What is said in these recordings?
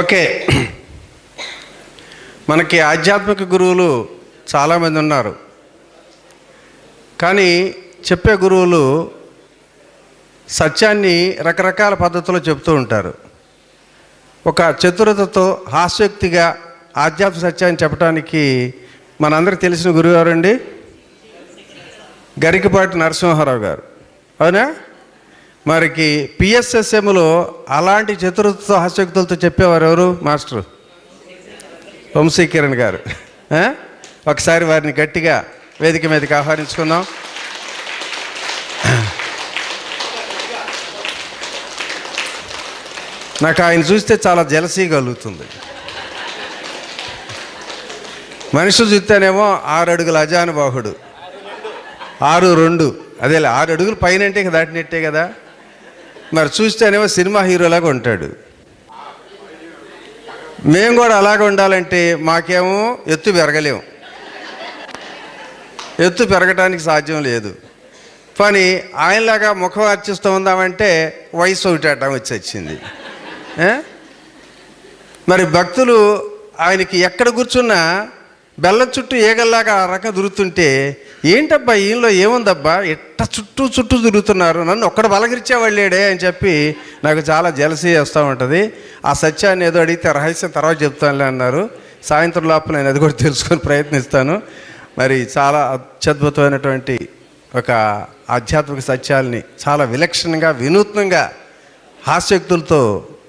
Okay, మనకి ఆధ్యాత్మిక గురువులు చాలామంది ఉన్నారు. కానీ చెప్పే గురువులు సత్యాన్ని రకరకాల పద్ధతుల్లో చెప్తూ ఉంటారు. ఒక చతురతతో హాస్యోక్తిగా ఆధ్యాత్మిక సత్యాన్ని చెప్పడానికి మనందరికీ తెలిసిన గురువు ఎవరండి? గరికపాటి నరసింహారావు గారు, అవునా? మరికి పిఎస్ఎస్ఎంలో అలాంటి చతురతతో హాస్యోక్తులతో చెప్పేవారు ఎవరు? మాస్టరు వంశీకిరణ్ గారు. ఒకసారి వారిని గట్టిగా వేదిక మీదకి ఆహ్వానించుకుందాం. నాకు ఆయన చూస్తే చాలా జలసీ కలుగుతుంది. మనిషి చూస్తేనేమో 6 అడుగుల అజానుబాహుడు, 6'2", అదే 6 అడుగులు పైన అంటే దాటినట్టే కదా. మరి చూస్తేనేమో సినిమా హీరోలాగా ఉంటాడు. మేము కూడా అలాగే ఉండాలంటే మాకేమో ఎత్తు పెరగలేము, ఎత్తు పెరగటానికి సాధ్యం లేదు. కానీ ఆయనలాగా ముఖం అర్చిస్తూ ఉందామంటే వయసు ఒకటి వచ్చింది. మరి భక్తులు ఆయనకి ఎక్కడ కూర్చున్నా బెల్లం చుట్టూ ఏగల్లాగా ఆ రకంగా తిరుగుతుంటే, ఏంటబ్బా ఈయనలో ఏముందబ్బా ఎట్ట చుట్టూ తిరుగుతున్నారు, నన్ను ఒక్కడ బలగిరిచేవాళ్ళు లేడే అని చెప్పి నాకు చాలా జలసీ వేస్తూ ఉంటుంది. ఆ సత్యాన్ని ఏదో అడిగితే రహస్యం తర్వాత చెప్తానులే అన్నారు. సాయంత్రం లోపల నేను అది కూడా తెలుసుకొని ప్రయత్నిస్తాను. మరి చాలా అత్యద్భుతమైనటువంటి ఒక ఆధ్యాత్మిక సత్యాల్ని చాలా విలక్షణంగా వినూత్నంగా హాస్యోక్తులతో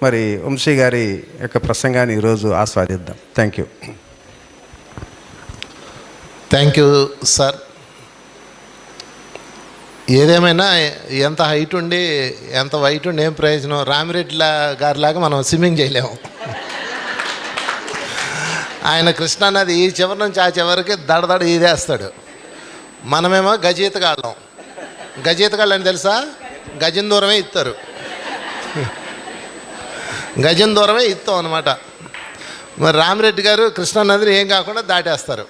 మరి వంశీ గారి యొక్క ప్రసంగాన్ని ఈరోజు ఆస్వాదిద్దాం. Thank you sir. ఏదేమైనా ఎంత హైట్ ఉండి ఎంత వైట్ ఉండి ఏం ప్రయోజనం? రామిరెడ్డి గారిలాగా మనం స్విమ్మింగ్ చేయలేము. ఆయన కృష్ణానది ఈ చివరి నుంచి ఆ చివరికి దడదడ ఈదేస్తాడు. మనమేమో గజీతగాళ్ళం. గజీతగాళ్ళు అని తెలుసా? గజం దూరమే ఇస్తారు, గజం దూరమే ఇస్తాం అనమాట. మరి రామిరెడ్డి గారు కృష్ణానదిని ఏం కాకుండా దాటేస్తారు.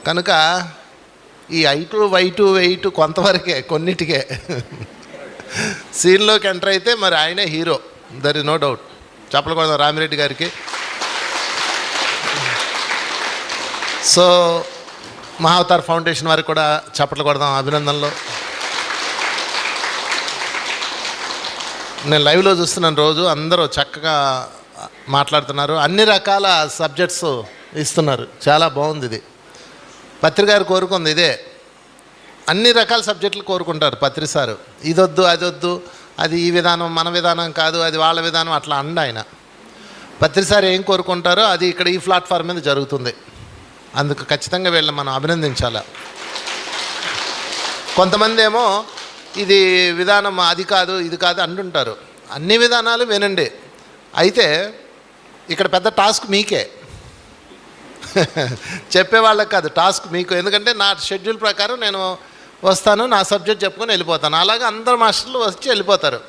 కనుక ఈ హైటు వైటు వెయిట్ కొంతవరకే, కొన్నిటికే. సీన్లోకి ఎంటర్ అయితే మరి ఆయనే hero, there is no doubt. చెప్పలు కొడదాం రామిరెడ్డి గారికి. సో మహావతార్ ఫౌండేషన్ వారికి కూడా చప్పట్లు కొడదాం, అభినందనలు. నేను లైవ్లో చూస్తున్నాను, రోజు అందరూ చక్కగా మాట్లాడుతున్నారు, అన్ని రకాల సబ్జెక్ట్స్ ఇస్తున్నారు. చాలా బాగుంది ఇది. పత్రికారు కోరుకుంది ఇదే, అన్ని రకాల సబ్జెక్టులు కోరుకుంటారు పత్రిసారు. ఇదొద్దు అదొద్దు, అది ఈ విధానం మన విధానం కాదు, అది వాళ్ళ విధానం, అట్లా అండ ఆయన. పత్రిసారు ఏం కోరుకుంటారో అది ఇక్కడ ఈ ప్లాట్ఫామ్ మీద జరుగుతుంది. అందుకు ఖచ్చితంగా వీళ్ళని మనం అభినందించాలి. కొంతమంది ఏమో ఇది విధానం అది కాదు ఇది కాదు అంటుంటారు. అన్ని విధానాలు వినండి. అయితే ఇక్కడ పెద్ద టాస్క్ మీకే, చెప్పేవాళ్ళకి కాదు, టాస్క్ మీకు. ఎందుకంటే నా షెడ్యూల్ ప్రకారం నేను వస్తాను, నా సబ్జెక్ట్ చెప్పుకొని వెళ్ళిపోతాను. అలాగే అందరు మాస్టర్లు వచ్చి వెళ్ళిపోతారు.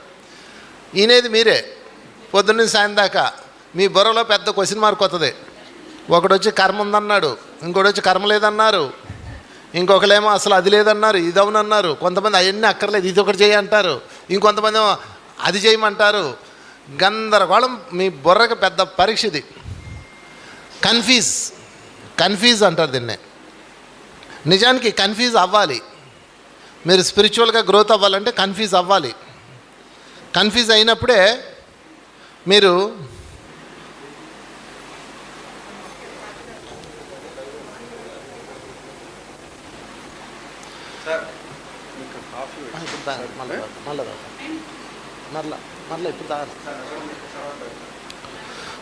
ఈయనేది మీరే. పొద్దున్న సాయం దాకా మీ బుర్రలో పెద్ద క్వశ్చన్ మార్క్ వస్తుంది. ఒకడు వచ్చి కర్మ ఉందన్నాడు, ఇంకోటి వచ్చి కర్మ లేదన్నారు, ఇంకొకరేమో అసలు అది లేదన్నారు, ఇది అవునన్నారు. కొంతమంది అవన్నీ అక్కర్లేదు, ఇది ఒకటి చేయంటారు, ఇంకొంతమంది ఏమో అది చేయమంటారు. గందరగోళం. మీ బుర్రకు పెద్ద పరీక్ష ఇది. కన్ఫ్యూజ్ అంటారు దీన్నే. నిజానికి కన్ఫ్యూజ్ అవ్వాలి. మీరు స్పిరిచువల్గా గ్రోత్ అవ్వాలంటే కన్ఫ్యూజ్ అవ్వాలి. కన్ఫ్యూజ్ అయినప్పుడే మీరు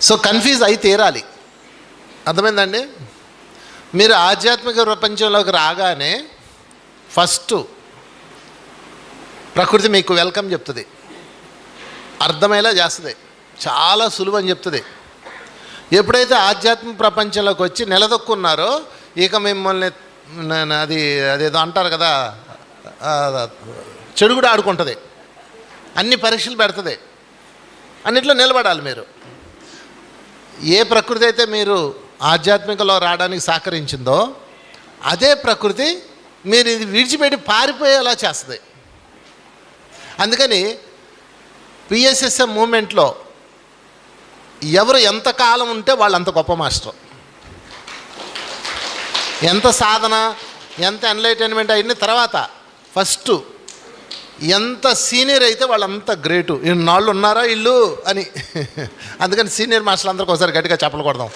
సో కన్ఫ్యూజ్ అయి తీరాలి. అర్థమైందండి? మీరు ఆధ్యాత్మిక ప్రపంచంలోకి రాగానే ఫస్ట్ ప్రకృతి మీకు వెల్కమ్ చెప్తుంది, అర్థమయ్యేలా చేస్తుంది, చాలా సులువు అని చెప్తుంది. ఎప్పుడైతే ఆధ్యాత్మిక ప్రపంచంలోకి వచ్చి నిలదొక్కున్నారో ఇక మిమ్మల్ని అదేదో అంటారు కదా, చెడుగుడు ఆడుకుంటుంది, అన్ని పరీక్షలు పెడుతుంది, అన్నిట్లో నిలబడాలి మీరు. ఏ ప్రకృతి అయితే మీరు ఆధ్యాత్మికలో రావడానికి సహకరించిందో అదే ప్రకృతి మీరు ఇది విడిచిపెట్టి పారిపోయేలా చేస్తుంది. అందుకని పిఎస్ఎస్ఎం మూమెంట్లో ఎవరు ఎంత కాలం ఉంటే వాళ్ళు అంత గొప్ప మాస్టర్. ఎంత సాధన, ఎంత ఎన్లైటైన్మెంట్ అయిన తర్వాత ఫస్ట్ ఎంత సీనియర్ అయితే వాళ్ళంత గ్రేటు. ఇన్నాళ్ళు ఉన్నారా ఇల్లు అని. అందుకని సీనియర్ మాస్టర్లు అందరికీ ఒకసారి గట్టిగా చెప్పలు కొడదాం.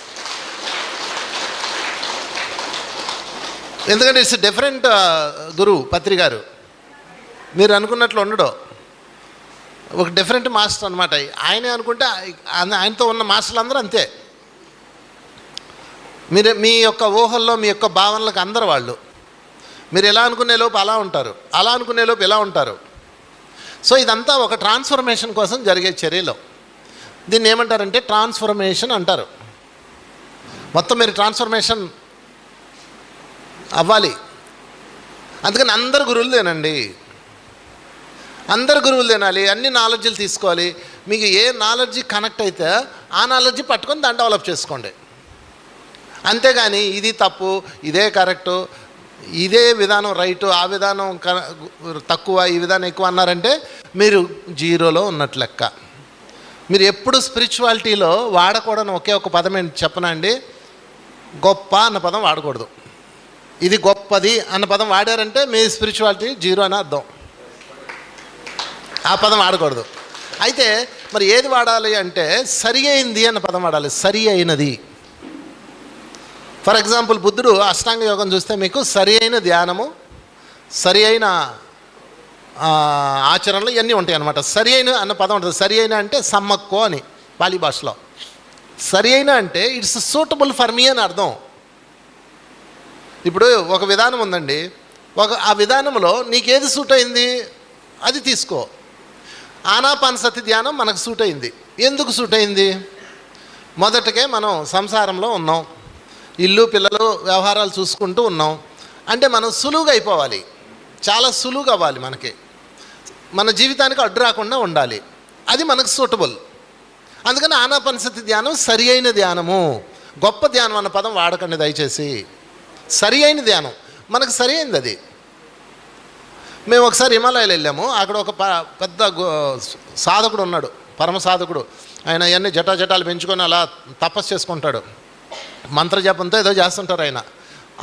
ఎందుకంటే ఇట్స్ డిఫరెంట్ గురువు పత్రి గారు. మీరు అనుకున్నట్లు ఉండడు, ఒక డిఫరెంట్ మాస్టర్ అనమాట. ఆయనే అనుకుంటే ఆయనతో ఉన్న మాస్టర్లు అందరూ అంతే. మీరు మీ యొక్క ఊహల్లో, మీ యొక్క భావనలకు అందరు వాళ్ళు. మీరు ఎలా అనుకునే లోపు అలా ఉంటారు, అలా అనుకునే లోపు ఎలా ఉంటారు. సో ఇదంతా ఒక ట్రాన్స్ఫర్మేషన్ కోసం జరిగే చర్యలు. దీన్ని ఏమంటారంటే ట్రాన్స్ఫర్మేషన్ అంటారు. మొత్తం మీరు ట్రాన్స్ఫర్మేషన్ అవ్వాలి. అందుకని అందరు గురువులు తినండి, అందరు గురువులు తినాలి, అన్ని నాలెడ్జ్లు తీసుకోవాలి. మీకు ఏ నాలెడ్జీ కనెక్ట్ అయితే ఆ నాలెడ్జీ పట్టుకొని దాన్ని డెవలప్ చేసుకోండి. అంతేగాని ఇది తప్పు, ఇదే కరెక్టు, ఇదే విధానం రైటు, ఆ విధానం తక్కువ, ఈ విధానం ఎక్కువ అన్నారంటే మీరు జీరోలో ఉన్నట్లు లెక్క. మీరు ఎప్పుడు స్పిరిచువాలిటీలో వాడకూడని ఒకే ఒక పదం ఏంటి చెప్పనా అండి? గొప్ప అన్న పదం వాడకూడదు. ఇది గొప్పది అన్న పదం వాడారంటే మీ స్పిరిచువాలిటీ జీరో అని అర్థం. ఆ పదం వాడకూడదు. అయితే మరి ఏది వాడాలి అంటే సరి అయింది అన్న పదం వాడాలి. సరి అయినది. ఫర్ ఎగ్జాంపుల్ బుద్ధుడు అష్టాంగ యోగం చూస్తే మీకు సరి అయిన ధ్యానము, సరి అయిన ఆచరణలు ఇవన్నీ ఉంటాయి అన్నమాట. సరి అయిన అన్న పదం ఉంటుంది. సరి అయిన అంటే సమ్మక్కో అని పాలి భాషలో. సరి అయిన అంటే ఇట్స్ సూటబుల్ ఫర్ మీ అని అర్థం. ఇప్పుడు ఒక విధానం ఉందండి, ఆ విధానంలో నీకేది సూట్ అయింది అది తీసుకో. ఆనాపానసతి ధ్యానం మనకు సూట్ అయింది. ఎందుకు సూట్ అయింది? మొదటకే మనం సంసారంలో ఉన్నాం, ఇల్లు పిల్లలు వ్యవహారాలు చూసుకుంటూ ఉన్నాం. అంటే మనం సులువుగా అయిపోవాలి, చాలా సులువుగా అవ్వాలి. మనకి మన జీవితానికి అడ్డు రాకుండా ఉండాలి. అది మనకు సూటబుల్. అందుకని ఆనాపానసతి ధ్యానం సరి అయిన ధ్యానము. గొప్ప ధ్యానం అన్న పదం వాడకండి దయచేసి. సరి అయిన ధ్యానం మనకు సరి అయింది అది. మేము ఒకసారి హిమాలయాలు వెళ్ళాము. అక్కడ ఒక పెద్ద సాధకుడు ఉన్నాడు, పరమ సాధకుడు. ఆయన అవన్నీ జటాలు పెంచుకొని అలా తపస్సు చేసుకుంటాడు. మంత్రజపంతో ఏదో చేస్తుంటారు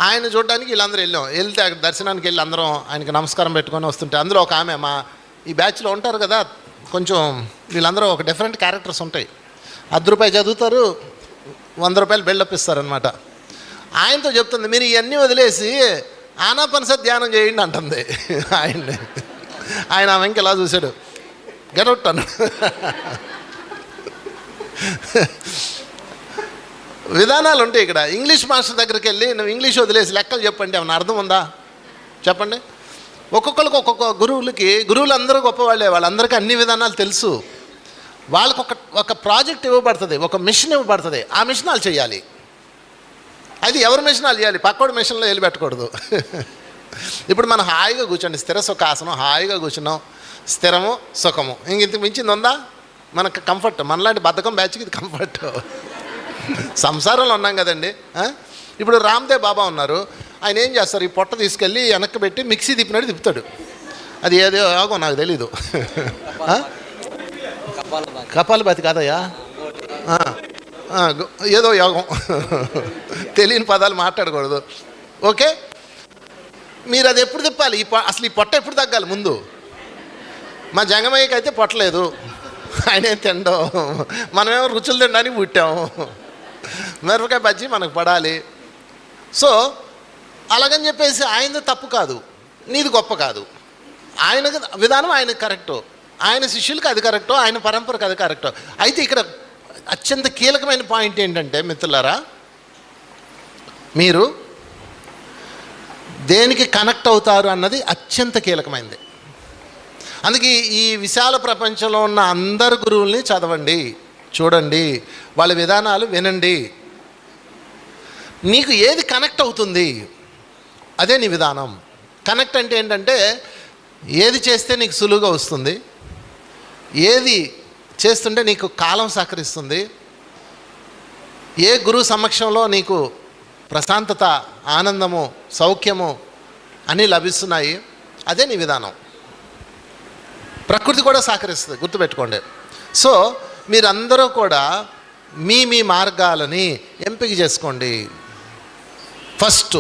ఆయన చూడడానికి వీళ్ళందరూ వెళ్తే అక్కడ దర్శనానికి వెళ్ళి అందరం ఆయనకి నమస్కారం పెట్టుకొని వస్తుంటే అందులో ఒక ఆమె మా ఈ బ్యాచ్లో ఉంటారు కదా, కొంచెం వీళ్ళందరూ ఒక డిఫరెంట్ క్యారెక్టర్స్ ఉంటాయి. ₹10 చదువుతారు, ₹100 బిల్డప్ ఇస్తారనమాట. ఆయనతో చెప్తుంది, మీరు ఇవన్నీ వదిలేసి ఆనాపానసతి ధ్యానం చేయండి అంటుంది ఆయన్ని. ఆయన ఆమెకి ఎలా చూశాడు, గెటౌట్ అన్నాడు. విధానాలు ఉంటాయి ఇక్కడ. ఇంగ్లీష్ మాస్టర్ దగ్గరికి వెళ్ళి నువ్వు ఇంగ్లీష్ వదిలేసి లెక్కలు చెప్పండి, ఏమన్నా అర్థం ఉందా చెప్పండి. ఒక్కొక్కరికి ఒక్కొక్క గురువులు అందరూ గొప్పవాళ్ళే, వాళ్ళందరికీ అన్ని విధానాలు తెలుసు. వాళ్ళకు ఒక ప్రాజెక్ట్ ఇవ్వబడుతుంది, ఒక మిషన్ ఇవ్వబడుతుంది. ఆ మిషన్ వాళ్ళు చేయాలి. అది ఎవరి మిషన్ వాళ్ళు చేయాలి, పక్కోడి మిషన్లో వెళ్ళి పెట్టకూడదు. ఇప్పుడు మనం హాయిగా కూర్చోండి, స్థిర సుఖాసనం, హాయిగా కూర్చున్నాం, స్థిరము సుఖము. ఇంత మించింది ఉందా మనకు? కంఫర్ట్. మనలాంటి బద్ధకం బ్యాచ్కి ఇది కంఫర్ట్. సంసారంలో ఉన్నాం కదండి. ఇప్పుడు రామ్దేవ్ బాబా ఉన్నారు, ఆయన ఏం చేస్తారు, ఈ పొట్ట తీసుకెళ్ళి వెనక్కి పెట్టి మిక్సీ తిప్పినట్టు తిప్పుతాడు. అది ఏదో యోగం నాకు తెలీదు. కపాలభాతి కాదయ్యా, ఏదో యోగం, తెలియని పదాలు మాట్లాడకూడదు. ఓకే, మీరు అది ఎప్పుడు తిప్పాలి? అసలు ఈ పొట్ట ఎప్పుడు తగ్గాలి ముందు? మా జంగమయ్యకి అయితే పొట్టలేదు, ఆయనే తిండం, మనమేమో రుచులు తినడానికి పుట్టాము. మిరపకాయ బజ్జీ మనకు పడాలి. సో అలాగని చెప్పేసి ఆయనది తప్పు కాదు, నీది గొప్ప కాదు. ఆయన విధానం ఆయనకు కరెక్టు, ఆయన శిష్యులకు అది కరెక్టో, ఆయన పరంపరకు అది కరెక్టో. అయితే ఇక్కడ అత్యంత కీలకమైన పాయింట్ ఏంటంటే మిత్రులారా, మీరు దేనికి కనెక్ట్ అవుతారు అన్నది అత్యంత కీలకమైనది. అందుకే ఈ విశాల ప్రపంచంలో ఉన్న అందరు గురువుల్ని చదవండి, చూడండి, వాళ్ళ విధానాలు వినండి. నీకు ఏది కనెక్ట్ అవుతుంది అదే నీ విధానం. కనెక్ట్ అంటే ఏంటంటే ఏది చేస్తే నీకు సులువుగా వస్తుంది, ఏది చేస్తుంటే నీకు కాలం సహకరిస్తుంది, ఏ గురువు సమక్షంలో నీకు ప్రశాంతత, ఆనందము, సౌఖ్యము అన్నీ లభిస్తున్నాయి, అదే నీ విధానం. ప్రకృతి కూడా సహకరిస్తుంది, గుర్తుపెట్టుకోండి. సో మీరందరూ కూడా మీ మార్గాలని ఎంపిక చేసుకోండి. ఫస్ట్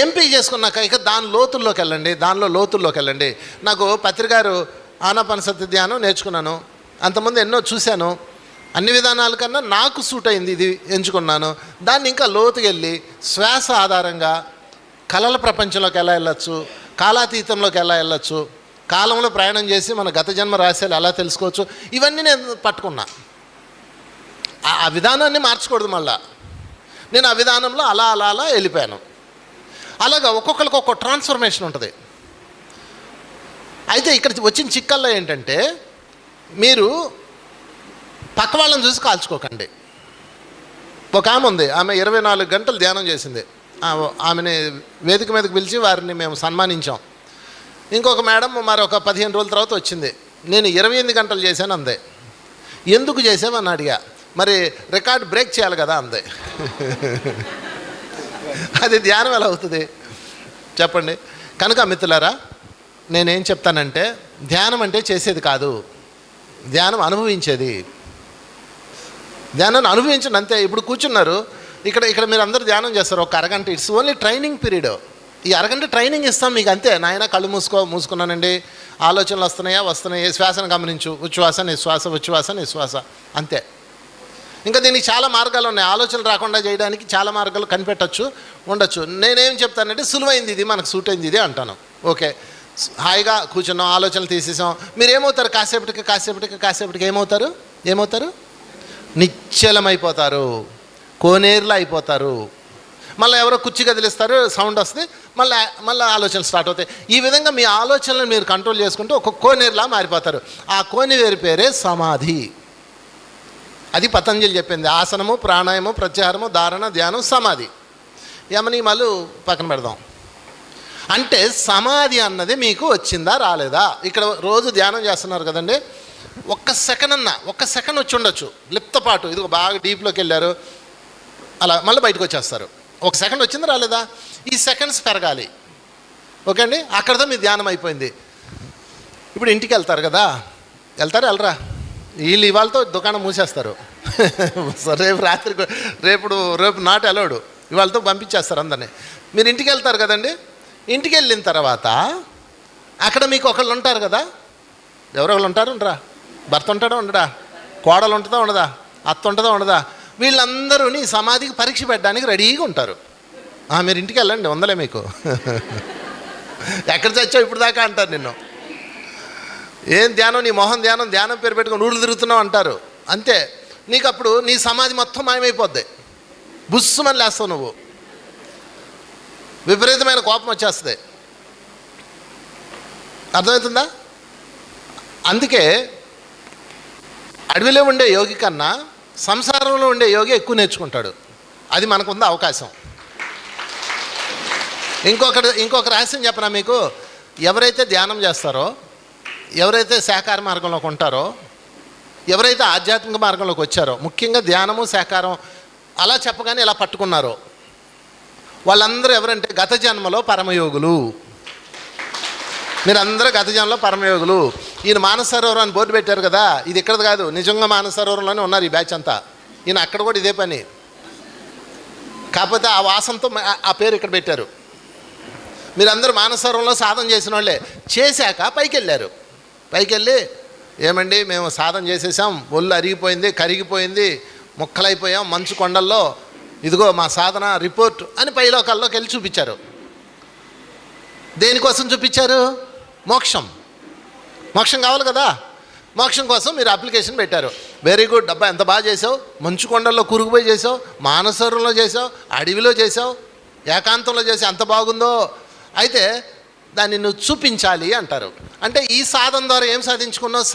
ఎంపిక చేసుకున్నాక ఇక దానిలో లోతుల్లోకి వెళ్ళండి. నాకు పత్రికారు ఆనాపానసతి ధ్యానం నేర్చుకున్నాను. అంతకుముందు ఎన్నో చూశాను. అన్ని విధానాల కన్నా నాకు సూట్ అయింది ఇది ఎంచుకున్నాను. దాన్ని ఇంకా లోతుకి వెళ్ళి శ్వాస ఆధారంగా కళల ప్రపంచంలోకి ఎలా వెళ్ళచ్చు, కాలాతీతంలోకి ఎలా వెళ్ళచ్చు, కాలంలో ప్రయాణం చేసి మన గత జన్మ రహస్యాలు ఎలా తెలుసుకోవచ్చు, ఇవన్నీ నేను పట్టుకున్నా. ఆ విధానాన్ని మార్చకూడదు. మళ్ళా నేను ఆ విధానంలో అలా వెళ్ళిపోయాను. అలాగా ఒక్కొక్కరికి ఒక్కొక్క ట్రాన్స్ఫర్మేషన్ ఉంటుంది. అయితే ఇక్కడ వచ్చిన చిక్కల్లో ఏంటంటే, మీరు పక్క వాళ్ళని చూసి కాల్చుకోకండి. ఒక ఆమె ఉంది, ఆమె 24 గంటలు ధ్యానం చేసింది. ఆమెని వేదిక మీదకి పిలిచి వారిని మేము సన్మానించాం. ఇంకొక మేడం మరొక 15 రోజుల తర్వాత వచ్చింది. నేను 28 గంటలు చేశాను అందే. ఎందుకు చేసావని అడిగా. మరి రికార్డ్ బ్రేక్ చేయాలి కదా అందే. అది ధ్యానం ఎలా అవుతుంది చెప్పండి? కనుక మిత్రులారా, నేనేం చెప్తానంటే, ధ్యానం అంటే చేసేది కాదు, ధ్యానం అనుభవించేది. ధ్యానాన్ని అనుభవించండి అంతే. ఇప్పుడు కూర్చున్నారు ఇక్కడ మీరు అందరూ ధ్యానం చేస్తారు ఒక అరగంట. It's only training period. ఈ అరగంట ట్రైనింగ్ ఇస్తాం మీకు అంతే. నాయన కళ్ళు మూసుకున్నానండి, ఆలోచనలు వస్తున్నాయి, శ్వాసను గమనించు, ఉచ్ఛ్వాస నిశ్వాస అంతే. ఇంకా దీనికి చాలా మార్గాలు ఉన్నాయి. ఆలోచనలు రాకుండా చేయడానికి చాలా మార్గాలు కనిపెట్టచ్చు, ఉండొచ్చు. నేనేం చెప్తానంటే, సులువైంది ఇది, మనకు సూట్ అయింది ఇది అంటాను. ఓకే, హాయిగా కూర్చున్నాం, ఆలోచనలు తీసేసాం. మీరు ఏమవుతారు? కాసేపటికి ఏమవుతారు? నిశ్చలమైపోతారు, కోనేరులో అయిపోతారు. మళ్ళీ ఎవరో కుర్చీ కదిలిస్తారు, సౌండ్ వస్తుంది, మళ్ళీ ఆలోచనలు స్టార్ట్ అవుతాయి. ఈ విధంగా మీ ఆలోచనలను మీరు కంట్రోల్ చేసుకుంటూ ఒక కోనేరులా మారిపోతారు. ఆ కోనేరు పేరే సమాధి. అది పతంజలి చెప్పింది. ఆసనము, ప్రాణాయామం, ప్రత్యాహారము, ధారణ, ధ్యానం, సమాధి. యమనియమాలు పక్కన పెడదాం. అంటే సమాధి అన్నది మీకు వచ్చిందా రాలేదా? ఇక్కడ రోజు ధ్యానం చేస్తున్నారు కదండి, ఒక్క సెకండ్ వచ్చి ఉండొచ్చు లిప్తపాటు. ఇది బాగా డీప్లోకి వెళ్ళారు, అలా మళ్ళీ బయటకు వచ్చేస్తారు. ఒక సెకండ్ వచ్చిందా రాలేదా? ఈ సెకండ్స్ పెరగాలి. ఓకే అండి, అక్కడతో మీ ధ్యానం అయిపోయింది. ఇప్పుడు ఇంటికి వెళ్తారు కదా, వెళ్ళరా? వీళ్ళు ఇవాళతో దుకాణం మూసేస్తారు. రేపు నాట్ అలౌడ్, ఇవాళతో పంపించేస్తారు అందరినీ. మీరు ఇంటికి వెళ్తారు కదండి, ఇంటికి వెళ్ళిన తర్వాత అక్కడ మీకు ఒకళ్ళు ఉంటారు కదా. ఎవరొకళ్ళు ఉంటారు, ఉండరా? భర్త ఉంటాడా ఉండడా? కోడలు ఉంటుందా ఉండదా? అత్త ఉంటుందా ఉండదా? వీళ్ళందరూ నీ సమాధికి పరీక్ష పెట్టడానికి రెడీగా ఉంటారు. మీరు ఇంటికి వెళ్ళండి, ఉందలే మీకు. ఎక్కడ చచ్చావు ఇప్పుడు దాకా అంటారు నిన్ను. ఏం ధ్యానం, నీ మొహం ధ్యానం పేరు పెట్టుకుని నూళ్ళు తిరుగుతున్నావు అంటారు. అంతే, నీకు అప్పుడు నీ సమాధి మొత్తం మాయమైపోద్ది. బుస్సుమని లేస్తావు నువ్వు, విపరీతమైన కోపం వచ్చేస్తుంది. అర్థమవుతుందా? అందుకే అడవిలో ఉండే యోగి కన్నా సంసారంలో ఉండే యోగి ఎక్కువ నేర్చుకుంటాడు. అది మనకుంది అవకాశం. ఇంకొక రహస్యం చెప్పనా మీకు? ఎవరైతే ధ్యానం చేస్తారో, ఎవరైతే శాకాహార మార్గంలోకి ఉంటారో, ఎవరైతే ఆధ్యాత్మిక మార్గంలోకి వచ్చారో, ముఖ్యంగా ధ్యానము శాకాహారం అలా చెప్పగానే ఇలా పట్టుకున్నారో, వాళ్ళందరూ ఎవరంటే గత జన్మలో పరమయోగులు. మీరందరూ గత జన్మలో పరమయోగులు. ఈయన మానస సరోవరం అని బోర్డు పెట్టారు కదా, ఇది ఇక్కడది కాదు, నిజంగా మానస సరోవరంలోనే ఉన్నారు ఈ బ్యాచ్ అంతా. ఈయన అక్కడ కూడా ఇదే పని, కాకపోతే ఆ వాసనతో ఆ పేరు ఇక్కడ పెట్టారు. మీరందరూ మానస సరోవరంలో సాధన చేసిన వాళ్ళే. చేశాక పైకి వెళ్ళి ఏమండి మేము సాధన చేసేసాం, ఒళ్ళు అరిగిపోయింది, కరిగిపోయింది, ముక్కలైపోయాం మంచు కొండల్లో, ఇదిగో మా సాధన రిపోర్ట్ అని పైలోకాల్లోకి వెళ్ళి చూపించారు. దేనికోసం చూపించారు? మోక్షం కావాలి కదా, మోక్షం కోసం మీరు అప్లికేషన్ పెట్టారు. వెరీ గుడ్ అబ్బా, ఎంత బాగా చేసావు, మంచు కొండల్లో కూరుకుపోయి చేసావు, మానసరోవరంలో చేసావు, అడవిలో చేసావు, ఏకాంతంలో చేసావు, ఎంత బాగుందో. అయితే దాన్ని నువ్వు చూపించాలి అంటారు. అంటే ఈ సాధన ద్వారా ఏం సాధించుకున్నావు?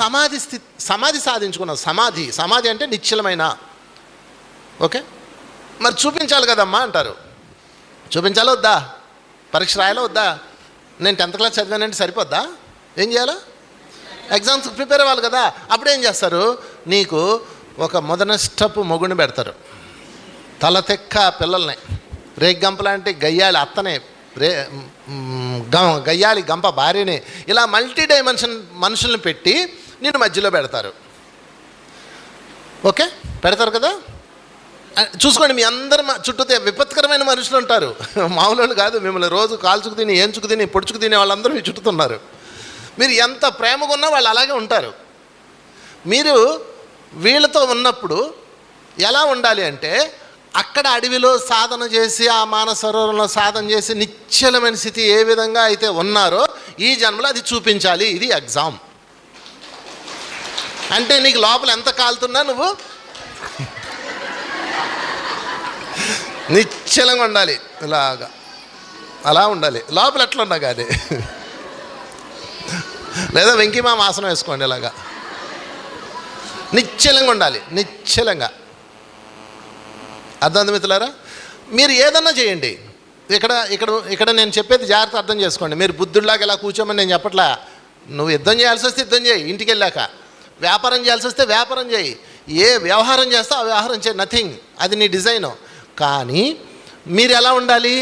సమాధి సాధించుకున్నావు. సమాధి అంటే నిశ్చలమైన. ఓకే, మరి చూపించాలి కదమ్మా అంటారు. చూపించాలా వద్దా? పరీక్ష రాయాలా వద్దా? నేను 10th క్లాస్ చదివానంటే సరిపోద్దా? ఏం చేయాలా? ఎగ్జామ్స్కి ప్రిపేర్ అవ్వాలి కదా. అప్పుడు ఏం చేస్తారు? నీకు ఒక మొదనష్టపు మొగుడిని పెడతారు, తల తెక్క పిల్లల్ని, రేగ్గంప లాంటి గయ్యాలి అత్తనే, గయ్యాలి గంప భార్యని, ఇలా మల్టీ డైమెన్షన్ మనుషుల్ని పెట్టి నేను మధ్యలో పెడతారు. ఓకే, పెడతారు కదా. చూసుకోండి, మీ అందరు చుట్టూ విపత్కరమైన మనుషులు ఉంటారు, మామూలు కాదు. మిమ్మల్ని రోజు కాల్చుకు తిని, ఏంచుకు తిని, పొడుచుకు తినే వాళ్ళందరూ మీ చుట్టుతున్నారు. మీరు ఎంత ప్రేమగా ఉన్నా వాళ్ళు అలాగే ఉంటారు. మీరు వీళ్ళతో ఉన్నప్పుడు ఎలా ఉండాలి అంటే, అక్కడ అడవిలో సాధన చేసి, ఆ మానసరోవరంలో సాధన చేసి నిశ్చలమైన స్థితి ఏ విధంగా అయితే ఉన్నారో ఈ జన్మలో అది చూపించాలి. ఇది ఎగ్జామ్. అంటే నీకు లోపల ఎంత కాలుతున్నా నువ్వు నిశ్చలంగా ఉండాలి, ఇలాగా అలా ఉండాలి. లోపల ఎట్లా ఉన్నా కానీ, లేదా వెంకీమామ ఆసనం వేసుకోండి, ఇలాగా నిశ్చలంగా ఉండాలి, నిశ్చలంగా. అర్థం మిత్రులారా, మీరు ఏదన్నా చేయండి. ఇక్కడ ఇక్కడ ఇక్కడ నేను చెప్పేది జాగ్రత్త అర్థం చేసుకోండి. మీరు బుద్ధుడిలాగా ఇలా కూర్చోమని నేను చెప్పట్లా. నువ్వు యుద్ధం చేయాల్సి వస్తే యుద్ధం చేయి, ఇంటికి వెళ్ళాక వ్యాపారం చేయాల్సి వస్తే వ్యాపారం చేయి, ఏ వ్యవహారం చేస్తే ఆ వ్యవహారం చేయి, నథింగ్, అది నీ డిజైను. కానీ మీరు ఎలా ఉండాలి?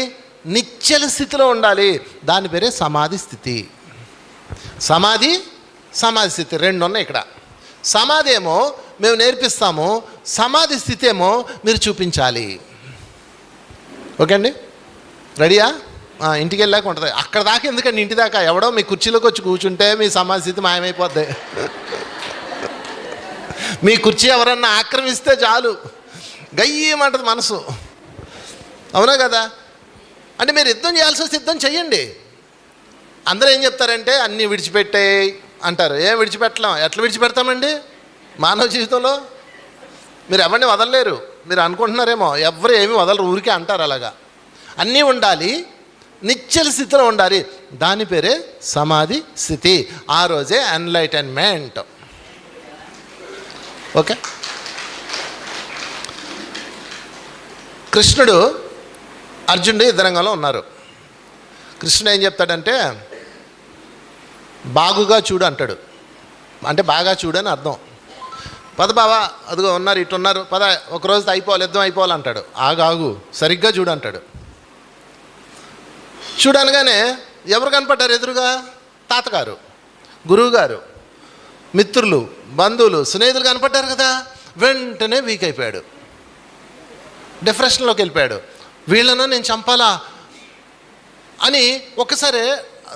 నిశ్చల స్థితిలో ఉండాలి. దాని పేరే సమాధి స్థితి. సమాధి స్థితి రెండు ఉన్నాయి ఇక్కడ. సమాధి ఏమో మేము నేర్పిస్తాము, సమాధి స్థితి ఏమో మీరు చూపించాలి. ఓకే అండి, రెడీయా? ఇంటికి వెళ్ళాక ఉంటుంది. అక్కడ దాకా ఎందుకండి, ఇంటి దాకా ఎవడో మీ కుర్చీలోకి వచ్చి కూర్చుంటే మీ సమాధి స్థితి మాయమైపోద్ది. మీ కుర్చీ ఎవరన్నా ఆక్రమిస్తే చాలు, గయ్యమంటది మనసు. అవునా కదా? అంటే మీరు యుద్ధం చేయాల్సి వస్తే యుద్ధం చెయ్యండి. అందరూ ఏం చెప్తారంటే అన్నీ విడిచిపెట్టే అంటారు. ఏం విడిచిపెట్టలేం. ఎట్లా విడిచిపెడతామండి? మానవ జీవితంలో మీరు ఎవరిని వదలలేరు. మీరు అనుకుంటున్నారేమో ఎవరు ఏమీ వదలరు, ఊరికే అంటారు. అలాగా అన్నీ ఉండాలి, నిశ్చల స్థితిలో ఉండాలి. దాని పేరే సమాధి స్థితి. ఆ రోజే ఎన్లైటన్మెంట్. ఓకే, కృష్ణుడు అర్జునుడు యుద్ధరంగంలో ఉన్నారు. కృష్ణుడు ఏం చెప్తాడంటే, బాగుగా చూడు అంటాడు. అంటే బాగా చూడు అని అర్థం. పద బావా, అదిగో ఉన్నారు, ఇటు ఉన్నారు, పద ఒకరోజు అయిపోవాలి, యుద్ధం అయిపోవాలి అంటాడు. ఆగు సరిగ్గా చూడు అంటాడు. చూడనగానే ఎవరు కనపడ్డారు ఎదురుగా? తాతగారు, గురువుగారు, మిత్రులు, బంధువులు, స్నేహితులు కనపడ్డారు కదా. వెంటనే వీక్ అయిపోయాడు, డిప్రెషన్లోకి వెళ్ళిపోయాడు. వీళ్ళను నేను చంపాలా అని ఒకసారి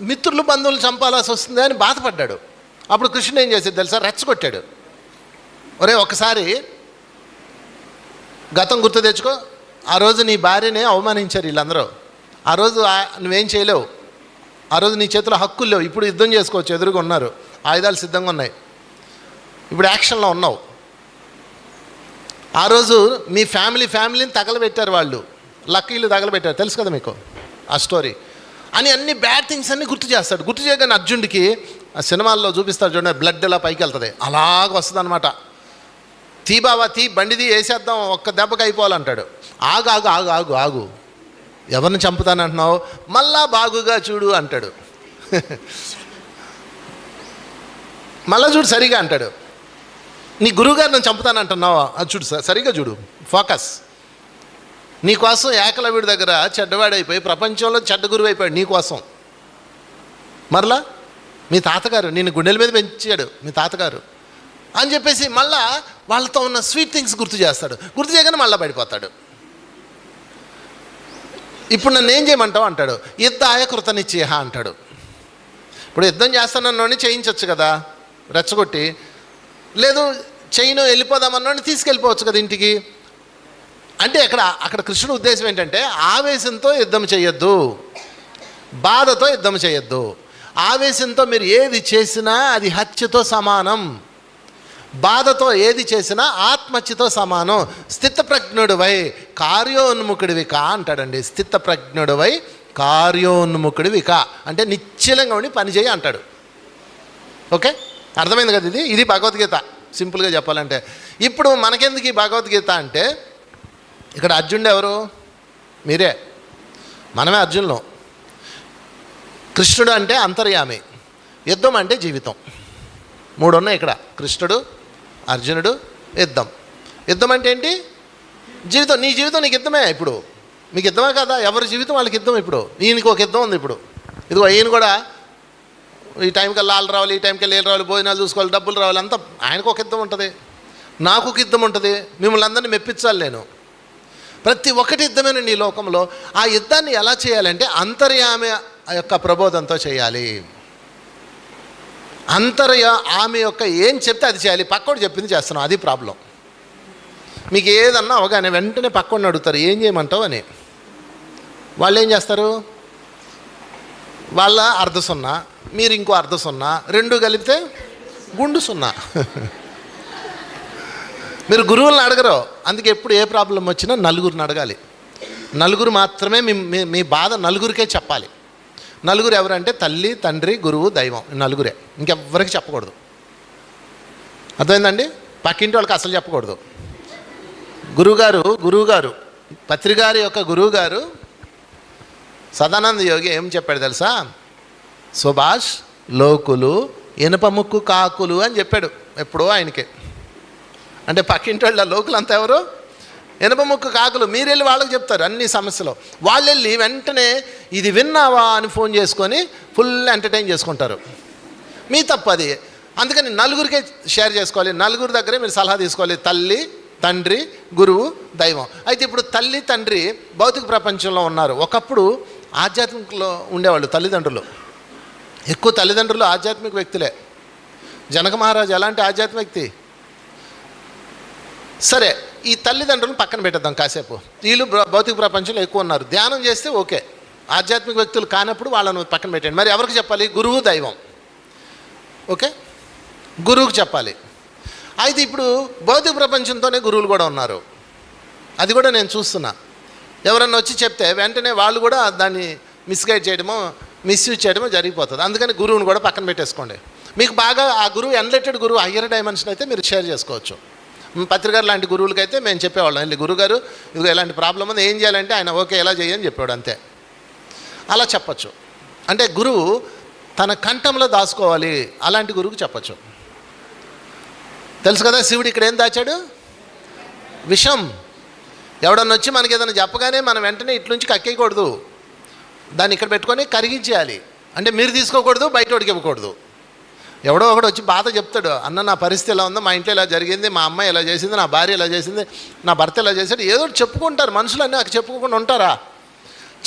మిత్రులు బంధువులు చంపాల్సి వస్తుంది అని బాధపడ్డాడు. అప్పుడు కృష్ణుడు ఏం చేసేది తెలుసా? రెచ్చగొట్టాడు. ఒరే, ఒకసారి గతం గుర్తు తెచ్చుకో. ఆ రోజు నీ భార్యనే అవమానించారు వీళ్ళందరూ. ఆ రోజు నువ్వేం చేయలేవు. ఆ రోజు నీ చేతిలో హక్కులు లేవు. ఇప్పుడు యుద్ధం చేసుకోవచ్చు, ఎదురుగా ఉన్నారు, ఆయుధాలు సిద్ధంగా ఉన్నాయి, ఇప్పుడు యాక్షన్లో ఉన్నావు. ఆ రోజు మీ ఫ్యామిలీని తగలబెట్టారు వాళ్ళు, లక్కీలు తగలబెట్టారు, తెలుసు కదా మీకు ఆ స్టోరీ అని. అన్ని బ్యాడ్ థింగ్స్ అన్నీ గుర్తు చేస్తాడు. గుర్తు చేయగానే అర్జునుడికి ఆ సినిమాల్లో చూపిస్తాడు చూడండి, బ్లడ్ ఇలా పైకి వెళ్తుంది, అలాగ వస్తుంది అనమాట. తీ బావా తీ, బండిది వేసేద్దాం, ఒక్క దెబ్బకి అయిపోవాలంటాడు. ఆగు ఆగు ఆగు ఆగు ఆగు, ఎవరిని చంపుతానంటున్నావు? మళ్ళా బాగుగా చూడు అంటాడు. మళ్ళా చూడు సరిగా అంటాడు. నీ గురువుగారు నన్ను చంపుతానంటున్నావా? అది చూడు, సరిగా చూడు, ఫోకస్. నీకోసం ఏకలవ్యుడి దగ్గర చెడ్డవాడైపోయి ప్రపంచంలో చెడ్డ గురువు అయిపోయాడు నీకోసం. మరలా మీ తాతగారు నిన్ను గుండెల మీద పెంచాడు, మీ తాతగారు అని చెప్పేసి మళ్ళా వాళ్ళతో ఉన్న స్వీట్ థింగ్స్ గుర్తు చేస్తాడు. గుర్తు చేయగానే మళ్ళీ పడిపోతాడు. ఇప్పుడు నన్ను ఏం చేయమంటావు అంటాడు. యుద్ధాయ కృతనిశ్చయ అంటాడు. ఇప్పుడు యుద్ధం చేస్తానన్నోని చేయించవచ్చు కదా రెచ్చగొట్టి, లేదు చైను వెళ్ళిపోదామన్నోని తీసుకెళ్ళిపోవచ్చు కదా ఇంటికి. అంటే అక్కడ కృష్ణుడు ఉద్దేశం ఏంటంటే, ఆవేశంతో యుద్ధం చేయొద్దు, బాధతో యుద్ధం చేయొద్దు. ఆవేశంతో మీరు ఏది చేసినా అది హత్యతో సమానం, బాధతో ఏది చేసినా ఆత్మహత్యతో సమానం. స్థితప్రజ్ఞుడివై కార్యోన్ముఖుడివి కా అంటాడండి. స్థితప్రజ్ఞుడివై కార్యోన్ముఖుడివి కా అంటే నిశ్చలంగా ఉండి పని చేయి అంటాడు. ఓకే, అర్థమైంది కదా? ఇది భగవద్గీత సింపుల్గా చెప్పాలంటే. ఇప్పుడు మనకెందుకు ఈ భగవద్గీత అంటే, ఇక్కడ అర్జునుడు ఎవరు? మీరే, మనమే అర్జునులు. కృష్ణుడు అంటే అంతర్యామి, యుద్ధం అంటే జీవితం. మూడు ఉన్నాయి ఇక్కడ, కృష్ణుడు, అర్జునుడు, యుద్ధం. యుద్ధం అంటే ఏంటి? జీవితం. నీ జీవితం నీకు యుద్ధమే. ఇప్పుడు మీకు యుద్ధమే కదా, ఎవరి జీవితం వాళ్ళకి యుద్ధం. ఇప్పుడు ఈయనకి ఒక యుద్ధం ఉంది. ఇప్పుడు ఇదిగో ఈయన కూడా ఈ టైంకి వాళ్ళు రావాలి, ఈ టైంకి వెళ్ళి రావాలి, భోజనాలు చూసుకోవాలి, డబ్బులు రావాలి, అంతా ఆయనకు ఒక యుద్ధం ఉంటుంది, నాకు ఒక యుద్ధం ఉంటుంది. మిమ్మల్ని అందరినీ మెప్పించాలి నేను. ప్రతి ఒక్కటి యుద్ధమేనండి ఈ లోకంలో. ఆ యుద్ధాన్ని ఎలా చేయాలంటే అంతర్యామి యొక్క ప్రబోధంతో చేయాలి. ఆమె యొక్క ఏం చెప్తే అది చేయాలి. పక్కోడు చెప్పింది చేస్తున్నాం, అది ప్రాబ్లం. మీకు ఏదన్నా అవగానే వెంటనే పక్కోడిని అడుగుతారు ఏం చేయమంటావు అని. వాళ్ళు ఏం చేస్తారు, వాళ్ళ అర్ధ సున్నా, మీరు ఇంకో అర్ధ సున్నా, రెండు కలిపితే గుండు సున్నా. మీరు గురువులను అడగరు. అందుకే ఎప్పుడు ఏ ప్రాబ్లం వచ్చినా నలుగురిని అడగాలి. నలుగురు మాత్రమే మీ బాధ నలుగురికే చెప్పాలి. నలుగురు ఎవరంటే తల్లి, తండ్రి, గురువు, దైవం. నలుగురే, ఇంకెవ్వరికి చెప్పకూడదు. అర్థమైందండి? పక్కింటి వాళ్ళకి అసలు చెప్పకూడదు. గురువుగారు పత్రిగారి యొక్క గురువుగారు సదానంద యోగి ఏం చెప్పాడు తెలుసా? సుభాష్ లోకులు ఇనుప ముక్కు కాకులు అని చెప్పాడు ఎప్పుడో ఆయనకి. అంటే పక్కింటి వాళ్ళ లోకులు అంతా ఎవరు? ఇనుప ముక్కు కాకులు. మీరు వెళ్ళి వాళ్ళకి చెప్తారు అన్ని సమస్యలు. వాళ్ళు వెళ్ళి వెంటనే ఇది విన్నావా అని ఫోన్ చేసుకొని ఫుల్ ఎంటర్టైన్ చేసుకుంటారు. మీ తప్పు అది. అందుకని నలుగురికే షేర్ చేసుకోవాలి. నలుగురి దగ్గరే మీరు సలహా తీసుకోవాలి. తల్లి, తండ్రి, గురువు, దైవం. అయితే ఇప్పుడు తల్లి, తండ్రి భౌతిక ప్రపంచంలో ఉన్నారు. ఒకప్పుడు ఆధ్యాత్మికలో ఉండేవాళ్ళు తల్లిదండ్రులు. ఎక్కువ తల్లిదండ్రులు ఆధ్యాత్మిక వ్యక్తులే. జనక మహారాజు ఎలాంటి ఆధ్యాత్మిక వ్యక్తి? సరే, ఈ తల్లిదండ్రులను పక్కన పెట్టేద్దాం కాసేపు. వీళ్ళు భౌతిక ప్రపంచంలో ఎక్కువ ఉన్నారు. ధ్యానం చేస్తే ఓకే. ఆధ్యాత్మిక వ్యక్తులు కానప్పుడు వాళ్ళను పక్కన పెట్టండి. మరి ఎవరికి చెప్పాలి? గురువు, దైవం. ఓకే, గురువుకి చెప్పాలి. అయితే ఇప్పుడు భౌతిక ప్రపంచంతోనే గురువులు కూడా ఉన్నారు. అది కూడా నేను చూస్తున్నా. ఎవరన్నా వచ్చి చెప్తే వెంటనే వాళ్ళు కూడా దాన్ని మిస్గైడ్ చేయడమో మిస్యూజ్ చేయడమో జరిగిపోతుంది. అందుకని గురువుని కూడా పక్కన పెట్టేసుకోండి. మీకు బాగా ఆ గురువు ఎన్లెటెడ్ గురువు, హయ్యర్ డైమెన్షన్ అయితే మీరు షేర్ చేసుకోవచ్చు. పత్రికారు లాంటి గురువులకైతే మేము చెప్పేవాళ్ళం, వెళ్ళి గురుగారు ఇదిగో ఎలాంటి ప్రాబ్లం ఉంది, ఏం చేయాలంటే ఆయన ఓకే ఎలా చేయని చెప్పాడు, అంతే. అలా చెప్పచ్చు. అంటే గురువు తన కంఠంలో దాచుకోవాలి, అలాంటి గురువుకి చెప్పచ్చు. తెలుసు కదా, శివుడు ఇక్కడ ఏం దాచాడు? విషం. ఎవడన్నా వచ్చి మనకి ఏదైనా చెప్పగానే మనం వెంటనే ఇట్లుంచి కక్కేయకూడదు. దాన్ని ఇక్కడ పెట్టుకొని కరిగించేయాలి. అంటే మీరు తీసుకోకూడదు, బయట వాడికి ఇవ్వకూడదు. ఎవడో ఒకడు వచ్చి బాధ చెప్తాడు, అన్న నా పరిస్థితి ఎలా ఉందో, మా ఇంట్లో ఇలా జరిగింది, మా అమ్మాయి ఎలా చేసింది, నా భార్య ఎలా చేసింది, నా భర్త ఎలా చేశాడు, ఏదో చెప్పుకుంటారు. మనుషులన్నీ నాకు చెప్పుకోకుండా ఉంటారా?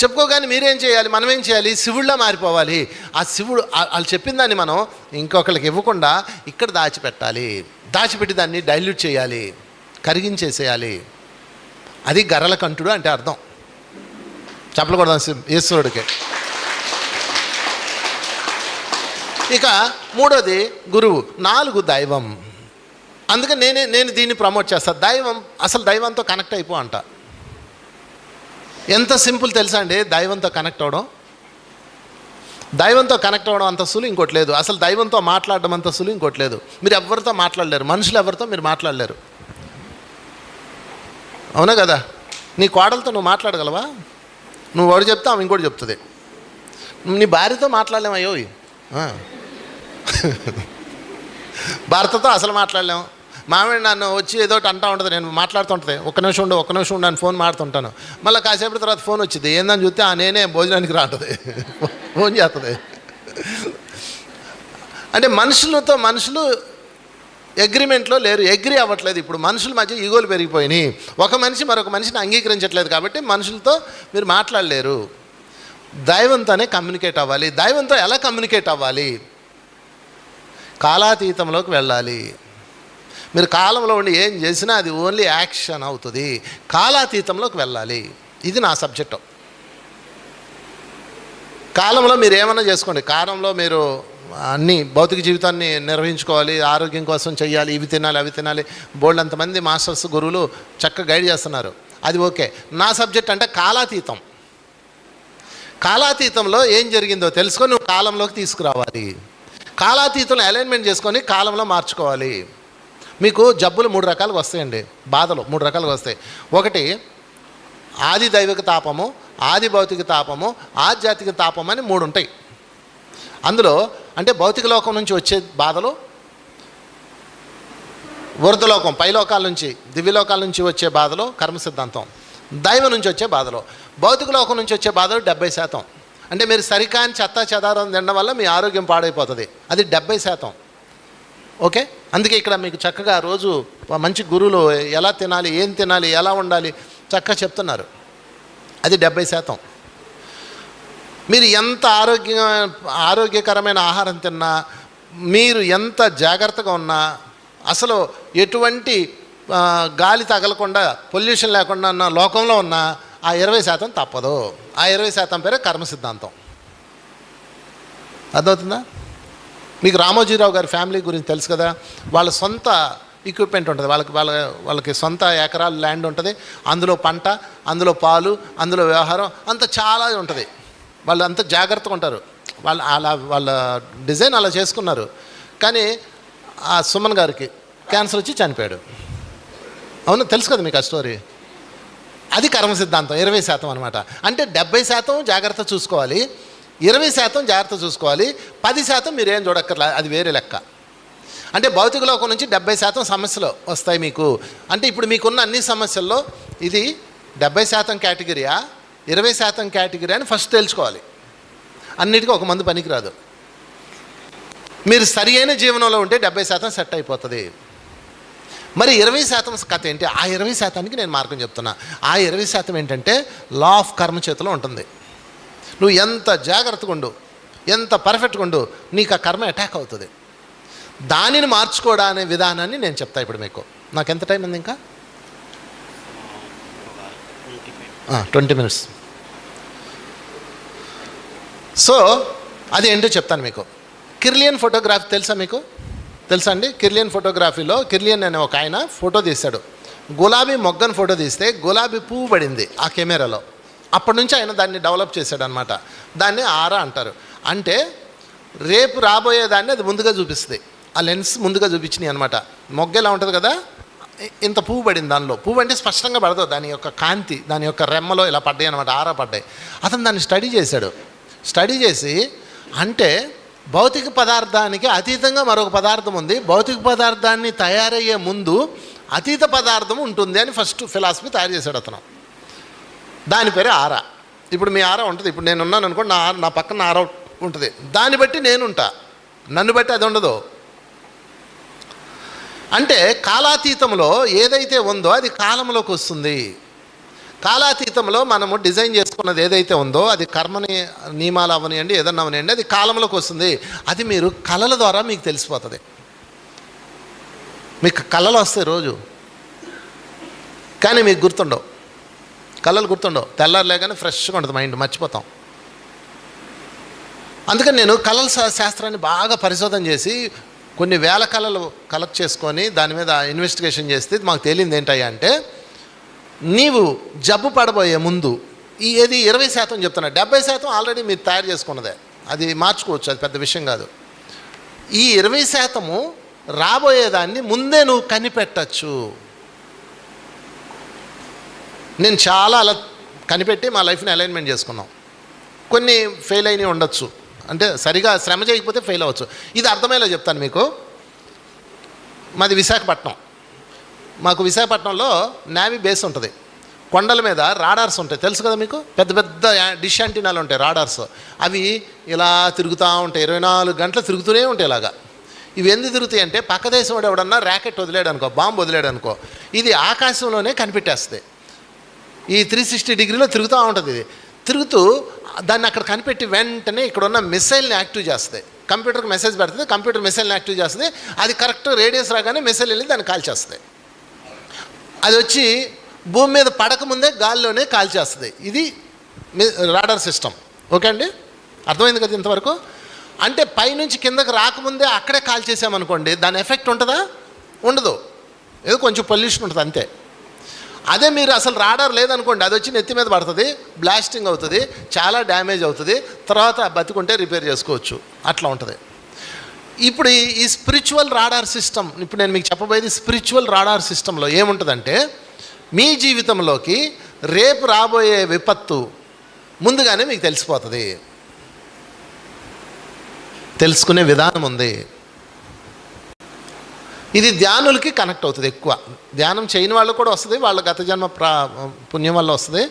చెప్పుకోగానే మీరేం చేయాలి, మనం ఏం చేయాలి? శివుడిలా మారిపోవాలి. ఆ శివుడు వాళ్ళు చెప్పిన దాన్ని మనం ఇంకొకరికి ఇవ్వకుండా ఇక్కడ దాచిపెట్టాలి. దాచిపెట్టి దాన్ని డైల్యూట్ చేయాలి, కరిగించేసేయాలి. అది గరల కంఠుడు అంటే అర్థం. చెప్పకూడదు ఈశ్వరుడికి. ఇక మూడోది గురువు, 4 దైవం. అందుకని నేను దీన్ని ప్రమోట్ చేస్తాను. దైవం, అసలు దైవంతో కనెక్ట్ అయిపో అంట. ఎంత సింపుల్ తెలుసా అండి దైవంతో కనెక్ట్ అవ్వడం? దైవంతో కనెక్ట్ అవ్వడం అంత సులువు ఇంకోటి లేదు. అసలు దైవంతో మాట్లాడడం అంత సులువు ఇంకోటి లేదు. మీరు ఎవరితో మాట్లాడలేరు, మనుషులు ఎవరితో మీరు మాట్లాడలేరు. అవునా కదా? నీ కోడలతో నువ్వు మాట్లాడగలవా? నువ్వు ఒకటి చెప్తే ఆమె ఇంకోటి చెప్తుంది. నీ భార్యతో మాట్లాడలేమయ్యో. భర్తతో అసలు మాట్లాడలేము. మామిడి నన్ను వచ్చి ఏదో అంటూ ఉంటుంది, నేను మాట్లాడుతుంటుంది, ఒక్క నిమిషం ఉండు అని ఫోన్ మాడుతుంటాను. మళ్ళీ కాసేపటి తర్వాత ఫోన్ వచ్చింది, ఏందని చూస్తే నేనే భోజనానికి రాంటుంది, ఫోన్ చేస్తుంది. అంటే మనుషులతో మనుషులు అగ్రిమెంట్లో లేరు, అగ్రి అవ్వట్లేదు. ఇప్పుడు మనుషుల మధ్య ఈగోలు పెరిగిపోయినాయి. ఒక మనిషి మరొక మనిషిని అంగీకరించట్లేదు కాబట్టి మనుషులతో మీరు మాట్లాడలేరు. దైవంతోనే కమ్యూనికేట్ అవ్వాలి. దైవంతో ఎలా కమ్యూనికేట్ అవ్వాలి? కాలాతీతంలోకి వెళ్ళాలి. మీరు కాలంలో ఉండి ఏం చేసినా అది ఓన్లీ యాక్షన్ అవుతుంది. కాలాతీతంలోకి వెళ్ళాలి. ఇది నా సబ్జెక్టు. కాలంలో మీరు ఏమన్నా చేసుకోండి. కాలంలో మీరు అన్ని భౌతిక జీవితాన్ని నిర్వహించుకోవాలి, ఆరోగ్యం కోసం చేయాలి, ఇవి తినాలి అవి తినాలి. బోల్డ్ అంతమంది మాస్టర్స్ గురువులు చక్కగా గైడ్ చేస్తున్నారు, అది ఓకే. నా సబ్జెక్ట్ అంటే కాలాతీతం. కాలాతీతంలో ఏం జరిగిందో తెలుసుకొని నువ్వు కాలంలోకి తీసుకురావాలి. కాలాతీతంలో అలైన్మెంట్ చేసుకొని కాలంలో మార్చుకోవాలి. మీకు జబ్బులు 3 రకాలుగా వస్తాయండి, బాధలు 3 రకాలుగా వస్తాయి. ఒకటి ఆది దైవిక తాపము, ఆది భౌతిక తాపము, ఆధ్యాత్మిక తాపం అని 3 ఉంటాయి. అందులో అంటే భౌతిక లోకం నుంచి వచ్చే బాధలు, వృద్ధలోకం పైలోకాల నుంచి దివ్యలోకాల నుంచి వచ్చే బాధలు కర్మ సిద్ధాంతం, దైవం నుంచి వచ్చే బాధలు. భౌతిక లోకం నుంచి వచ్చే బాధలు 70%. అంటే మీరు సరికాని చెత్త చెదారం తినడం వల్ల మీ ఆరోగ్యం పాడైపోతుంది, అది 70%. ఓకే, అందుకే ఇక్కడ మీకు చక్కగా రోజు మంచి గురువులు ఎలా తినాలి, ఏం తినాలి, ఎలా ఉండాలి, చక్కగా చెప్తున్నారు. అది 70%. మీరు ఎంత ఆరోగ్యకరమైన ఆహారం తిన్నా, మీరు ఎంత జాగ్రత్తగా ఉన్నా, అసలు ఎటువంటి గాలి తగలకుండా పొల్యూషన్ లేకుండా ఉన్న లోకంలో ఉన్న ఆ 20% తప్పదు. ఆ 20% పేరే కర్మ సిద్ధాంతం. అర్థమవుతుందా? మీకు రామోజీరావు గారి ఫ్యామిలీ గురించి తెలుసు కదా. వాళ్ళ సొంత ఎక్విప్మెంట్ ఉంటుంది, వాళ్ళకి సొంత ఎకరాల ల్యాండ్ ఉంటుంది, అందులో పంట, అందులో పాలు, అందులో వ్యవహారం అంత చాలా ఉంటుంది. వాళ్ళు అంత జాగ్రత్తగా ఉంటారు. వాళ్ళ డిజైన్ అలా చేసుకున్నారు. కానీ ఆ సుమన్ గారికి క్యాన్సర్ వచ్చి చనిపోయాడు. అవును, తెలుసు కదా మీకు ఆ స్టోరీ. అది కర్మ సిద్ధాంతం 20% అనమాట. అంటే 70% జాగ్రత్త చూసుకోవాలి, 20% జాగ్రత్త చూసుకోవాలి, 10% మీరేం చూడక్కర్లా, అది వేరే లెక్క. అంటే భౌతిక లోకం నుంచి 70% సమస్యలు వస్తాయి మీకు. అంటే ఇప్పుడు మీకున్న అన్ని సమస్యల్లో ఇది 70% కేటగిరీయా 20% కేటగిరీ అని ఫస్ట్ తెలుసుకోవాలి. అన్నిటికీ ఒక మందు పనికిరాదు. మీరు సరి అయిన జీవనంలో ఉంటే 70% సెట్ అయిపోతుంది. మరి 20% కథ ఏంటి? ఆ 20%కి నేను మార్గం చెప్తున్నా. ఆ 20% ఏంటంటే లా ఆఫ్ కర్మ చేతిలో ఉంటుంది. నువ్వు ఎంత జాగ్రత్తగా ఉండు, ఎంత పర్ఫెక్ట్గా ఉండు, నీకు ఆ కర్మ అటాక్ అవుతుంది. దానిని మార్చుకోవడం అనే విధానాన్ని నేను చెప్తా ఇప్పుడు మీకు. నాకు ఎంత టైం ఉంది? ఇంకా 20 minutes. సో అది ఏంటో చెప్తాను మీకు. కిర్లియన్ ఫోటోగ్రఫీ తెలుసా మీకు? తెలుసా అండి? కిర్లియన్ ఫోటోగ్రఫీలో కిర్లియన్ అనే ఒక ఆయన ఫోటో తీశాడు. గులాబీ మొగ్గను ఫోటో తీస్తే గులాబీ పువ్వు పడింది ఆ కెమెరాలో. అప్పటి నుంచి ఆయన దాన్ని డెవలప్ చేశాడు అనమాట. దాన్ని ఆరా అంటారు. అంటే రేపు రాబోయేదాన్ని అది ముందుగా చూపిస్తుంది. ఆ లెన్స్ ముందుగా చూపించినాయి అనమాట. మొగ్గ ఎలా ఉంటుంది కదా, ఇంత పువ్వు పడింది దానిలో. పువ్వు అంటే స్పష్టంగా పడదు, దాని యొక్క కాంతి, దాని యొక్క రెమ్మలో ఇలా పడ్డాయి అనమాట, ఆరా పడ్డాయి. అతను దాన్ని స్టడీ చేశాడు. స్టడీ చేసి అంటే భౌతిక పదార్థానికి అతీతంగా మరొక పదార్థం ఉంది, భౌతిక పదార్థాన్ని తయారయ్యే ముందు అతీత పదార్థం ఉంటుంది అని ఫస్ట్ ఫిలాసఫీ తయారు చేశాడు అతను. దాని పేరే ఆరా. ఇప్పుడు మీ ఆరా ఉంటుంది. ఇప్పుడు నేను ఉన్నాను అనుకోండి, నా పక్కన ఆరా ఉంటుంది. దాన్ని బట్టి నేనుంటా, నన్ను బట్టి అది ఉండదు. అంటే కాలాతీతంలో ఏదైతే ఉందో అది కాలంలోకి వస్తుంది. కాలాతీతంలో మనము డిజైన్ చేసుకున్నది ఏదైతే ఉందో అది కర్మని నియమాలు అవనియండి, ఏదన్నా అవనియండి, అది కాలంలోకి వస్తుంది. అది మీరు కళల ద్వారా మీకు తెలిసిపోతుంది. మీకు కళలు వస్తాయి రోజు, కానీ మీకు గుర్తుండవు. కళలు గుర్తుండవు. తెల్లారులేగానే ఫ్రెష్గా ఉంటుంది మైండ్, మర్చిపోతాం. అందుకని నేను కళల శాస్త్రాన్ని బాగా పరిశోధన చేసి కొన్ని వేల కళలు కలెక్ట్ చేసుకొని దాని మీద ఇన్వెస్టిగేషన్ చేస్తే మాకు తేలింది ఏంటయ్యా అంటే, నీవు జబ్బు పడబోయే ముందు ఏది 20% చెప్తున్నా, 70% ఆల్రెడీ మీరు తయారు చేసుకున్నదే, అది మార్చుకోవచ్చు, అది పెద్ద విషయం కాదు. ఈ 20% రాబోయేదాన్ని ముందే నువ్వు కనిపెట్టచ్చు. నేను చాలా అలా కనిపెట్టి మా లైఫ్ని అలైన్మెంట్ చేసుకున్నాం. కొన్ని ఫెయిల్ అయినవి ఉండొచ్చు, అంటే సరిగా శ్రమ చేయకపోతే ఫెయిల్ అవ్వచ్చు. ఇది అర్థమయ్యేలా చెప్తాను మీకు. మాది విశాఖపట్నం. మాకు విశాఖపట్నంలో నేవీ బేస్ ఉంటుంది. కొండల మీద రాడార్స్ ఉంటాయి, తెలుసు కదా మీకు. పెద్ద పెద్ద డిష్ యాంటీనాలు ఉంటాయి, రాడార్స్. అవి ఇలా తిరుగుతూ ఉంటాయి, 24 గంటలు తిరుగుతూనే ఉంటాయి ఇలాగా. ఇవి ఎందుకు తిరుగుతాయి అంటే పక్క దేశం వాడు ఎవడన్నా ర్యాకెట్ వదిలేడు అనుకో, బాంబు వదిలేడు అనుకో, ఇది ఆకాశంలోనే కనిపెట్టేస్తుంది. ఈ 360 డిగ్రీలో తిరుగుతూ ఉంటుంది. ఇది తిరుగుతూ దాన్ని అక్కడ కనిపెట్టి వెంటనే ఇక్కడ ఉన్న మిసైల్ని యాక్టివ్ చేస్తుంది. కంప్యూటర్కి మెసేజ్ పెడుతుంది, కంప్యూటర్ మిసైల్ని యాక్టివ్ చేస్తుంది. అది కరెక్ట్ రేడియస్ రాగానే మిసైల్ వెళ్ళి దాన్ని కాల్చేస్తుంది. అది వచ్చి భూమి మీద పడకముందే గాల్లోనే కాల్చేస్తుంది. ఇది రాడార్ సిస్టమ్. ఓకే అండి, అర్థమైంది కదా ఇంతవరకు? అంటే పైనుంచి కిందకి రాకముందే అక్కడే కాల్చేసామనుకోండి, దాని ఎఫెక్ట్ ఉంటుందా? ఉండదు, ఏదో కొంచెం పొల్యూషన్ ఉంటుంది అంతే. అదే మీరు అసలు రాడార్ లేదనుకోండి, అది వచ్చి నెత్తి మీద పడుతుంది, బ్లాస్టింగ్ అవుతుంది, చాలా డ్యామేజ్ అవుతుంది, తర్వాత బతికుంటే రిపేర్ చేసుకోవచ్చు, అట్లా ఉంటుంది. ఇప్పుడు ఈ స్పిరిచువల్ రాడార్ సిస్టమ్, ఇప్పుడు నేను మీకు చెప్పబోయేది స్పిరిచువల్ రాడార్ సిస్టంలో ఏముంటుందంటే, మీ జీవితంలోకి రేపు రాబోయే విపత్తు ముందుగానే మీకు తెలిసిపోతుంది. తెలుసుకునే విధానం ఉంది. ఇది ధ్యానులకి కనెక్ట్ అవుతుంది ఎక్కువ. ధ్యానం చేయని వాళ్ళు కూడా వస్తుంది, వాళ్ళ గత జన్మ పుణ్యం వల్ల వస్తుంది.